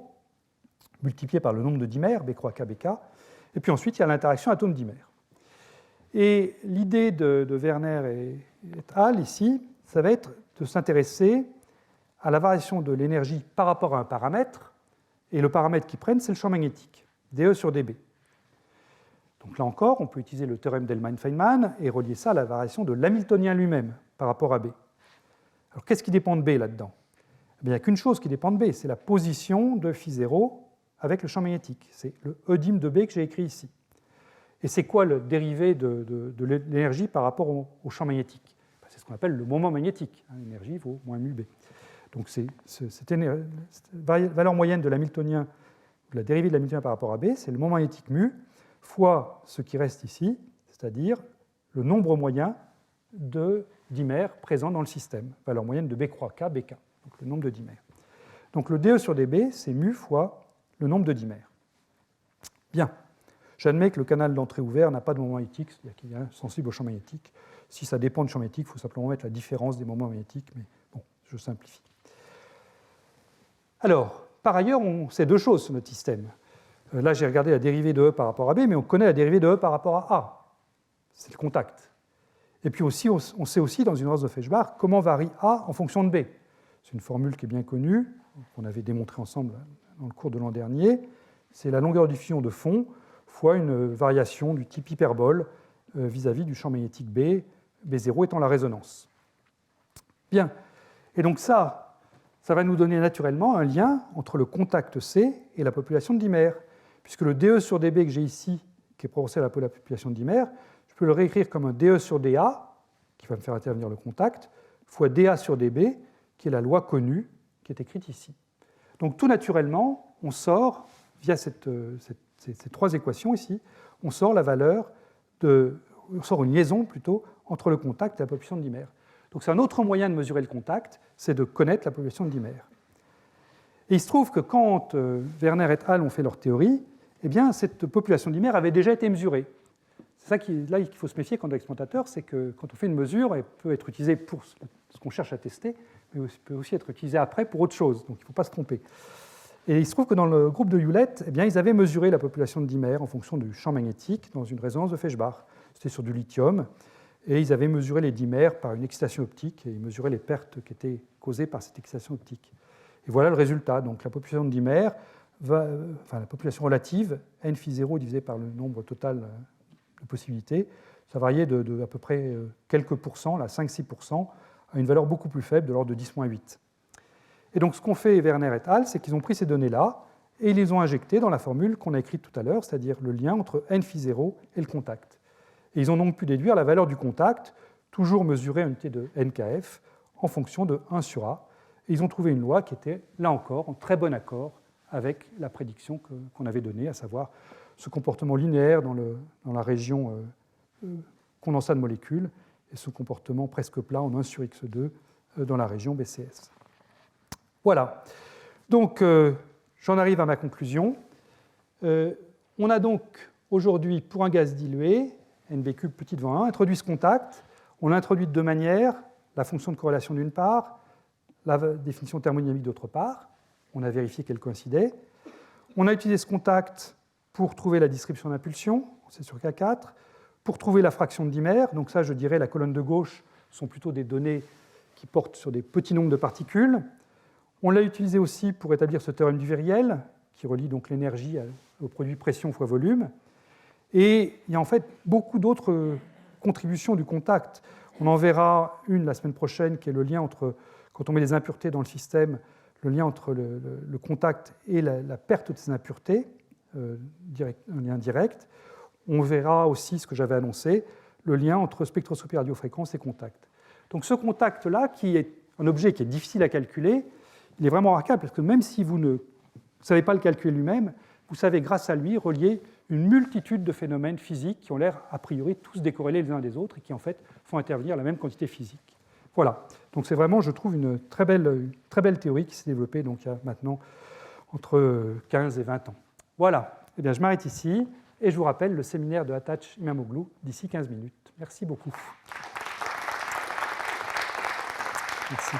S1: multipliée par le nombre de dimères, B croix K, BK. Et puis ensuite, il y a l'interaction atome-dimère. Et l'idée de Werner et al. Ici, ça va être de s'intéresser à la variation de l'énergie par rapport à un paramètre, et le paramètre qu'ils prennent, c'est le champ magnétique, dE sur dB. Donc là encore, on peut utiliser le théorème d'Hellman-Feynman et relier ça à la variation de l'hamiltonien lui-même par rapport à B. Alors qu'est-ce qui dépend de B là-dedans? Il n'y a qu'une chose qui dépend de B, c'est la position de phi0 avec le champ magnétique. C'est le E dim de B que j'ai écrit ici. Et c'est quoi le dérivé de l'énergie par rapport au champ magnétique? C'est ce qu'on appelle le moment magnétique. L'énergie vaut moins mu B. Donc cette valeur moyenne de l'hamiltonien, de la dérivée de l'hamiltonien par rapport à B, c'est le moment magnétique mu fois ce qui reste ici, c'est-à-dire le nombre moyen de dimères présents dans le système, valeur moyenne de B croix K, BK, donc le nombre de dimères. Donc le dE sur dB, c'est mu fois le nombre de dimères. Bien, j'admets que le canal d'entrée ouvert n'a pas de moment magnétique, c'est-à-dire qu'il est sensible au champ magnétique. Si ça dépend du champ magnétique, il faut simplement mettre la différence des moments magnétiques, mais bon, je simplifie. Alors, par ailleurs, on sait deux choses sur notre système. Là, j'ai regardé la dérivée de E par rapport à B, mais on connaît la dérivée de E par rapport à A. C'est le contact. Et puis aussi, on sait aussi, dans une hausse de Feshbach, comment varie A en fonction de B. C'est une formule qui est bien connue, qu'on avait démontrée ensemble dans le cours de l'an dernier. C'est la longueur du diffusion de fond fois une variation du type hyperbole vis-à-vis du champ magnétique B, B0 étant la résonance. Bien. Et donc ça va nous donner naturellement un lien entre le contact C et la population de dimères, puisque le dE sur dB que j'ai ici, qui est proportionnel à la population de dimères, je peux le réécrire comme un dE sur dA, qui va me faire intervenir le contact, fois dA sur dB, qui est la loi connue, qui est écrite ici. Donc tout naturellement, on sort, via ces trois équations ici, on sort on sort une liaison plutôt entre le contact et la population de dimères. Donc c'est un autre moyen de mesurer le contact, c'est de connaître la population de dimères. Et il se trouve que quand Werner et al. Ont fait leur théorie, eh bien, cette population de dimères avait déjà été mesurée. C'est ça qu'il faut se méfier quand on est expérimentateur, c'est que quand on fait une mesure, elle peut être utilisée pour ce qu'on cherche à tester, mais elle peut aussi être utilisée après pour autre chose, donc il ne faut pas se tromper. Et il se trouve que dans le groupe de Hewlett, eh bien, ils avaient mesuré la population de dimères en fonction du champ magnétique dans une résonance de Feshbach. C'était sur du lithium, et ils avaient mesuré les dimères par une excitation optique, et ils mesuraient les pertes qui étaient causées par cette excitation optique. Et voilà le résultat. Donc la population de dimères, la population relative, n phi 0 divisé par le nombre total de possibilités, ça variait de à peu près quelques pourcents, là 5-6%, à une valeur beaucoup plus faible, de l'ordre de 10-8. Et donc ce qu'ont fait Werner et al., c'est qu'ils ont pris ces données-là et ils les ont injectées dans la formule qu'on a écrite tout à l'heure, c'est-à-dire le lien entre n phi 0 et le contact. Et ils ont donc pu déduire la valeur du contact, toujours mesurée en unité de NKF, en fonction de 1 sur A. Et ils ont trouvé une loi qui était, là encore, en très bon accord avec la prédiction qu'on avait donnée, à savoir ce comportement linéaire dans la région condensat de molécules et ce comportement presque plat en 1 sur x2 dans la région BCS. Voilà. Donc, j'en arrive à ma conclusion. On a donc aujourd'hui, pour un gaz dilué, NB³ petit devant 1, introduit ce contact. On l'a introduit de deux manières, la fonction de corrélation d'une part, la définition thermodynamique d'autre part. On a vérifié qu'elles coïncidaient. On a utilisé ce contact pour trouver la distribution d'impulsion, c'est sur K4, pour trouver la fraction de dimères. Donc ça, je dirais, la colonne de gauche sont plutôt des données qui portent sur des petits nombres de particules. On l'a utilisé aussi pour établir ce théorème du viriel, qui relie donc l'énergie au produit pression fois volume. Et il y a en fait beaucoup d'autres contributions du contact. On en verra une la semaine prochaine, qui est le lien entre, quand on met des impuretés dans le système, le lien entre le contact et la perte de ces impuretés, un lien direct. On verra aussi ce que j'avais annoncé, le lien entre spectroscopie radiofréquence et contact. Donc ce contact-là, qui est un objet qui est difficile à calculer, il est vraiment remarquable parce que même si vous ne savez pas le calculer lui-même, vous savez grâce à lui relier une multitude de phénomènes physiques qui ont l'air a priori tous décorrélés les uns des autres et qui en fait font intervenir la même quantité physique. Voilà, donc c'est vraiment, je trouve, une très belle théorie qui s'est développée donc, il y a maintenant entre 15 et 20 ans. Voilà, eh bien, je m'arrête ici et je vous rappelle le séminaire de Attache Imamoglu d'ici 15 minutes. Merci beaucoup. Merci.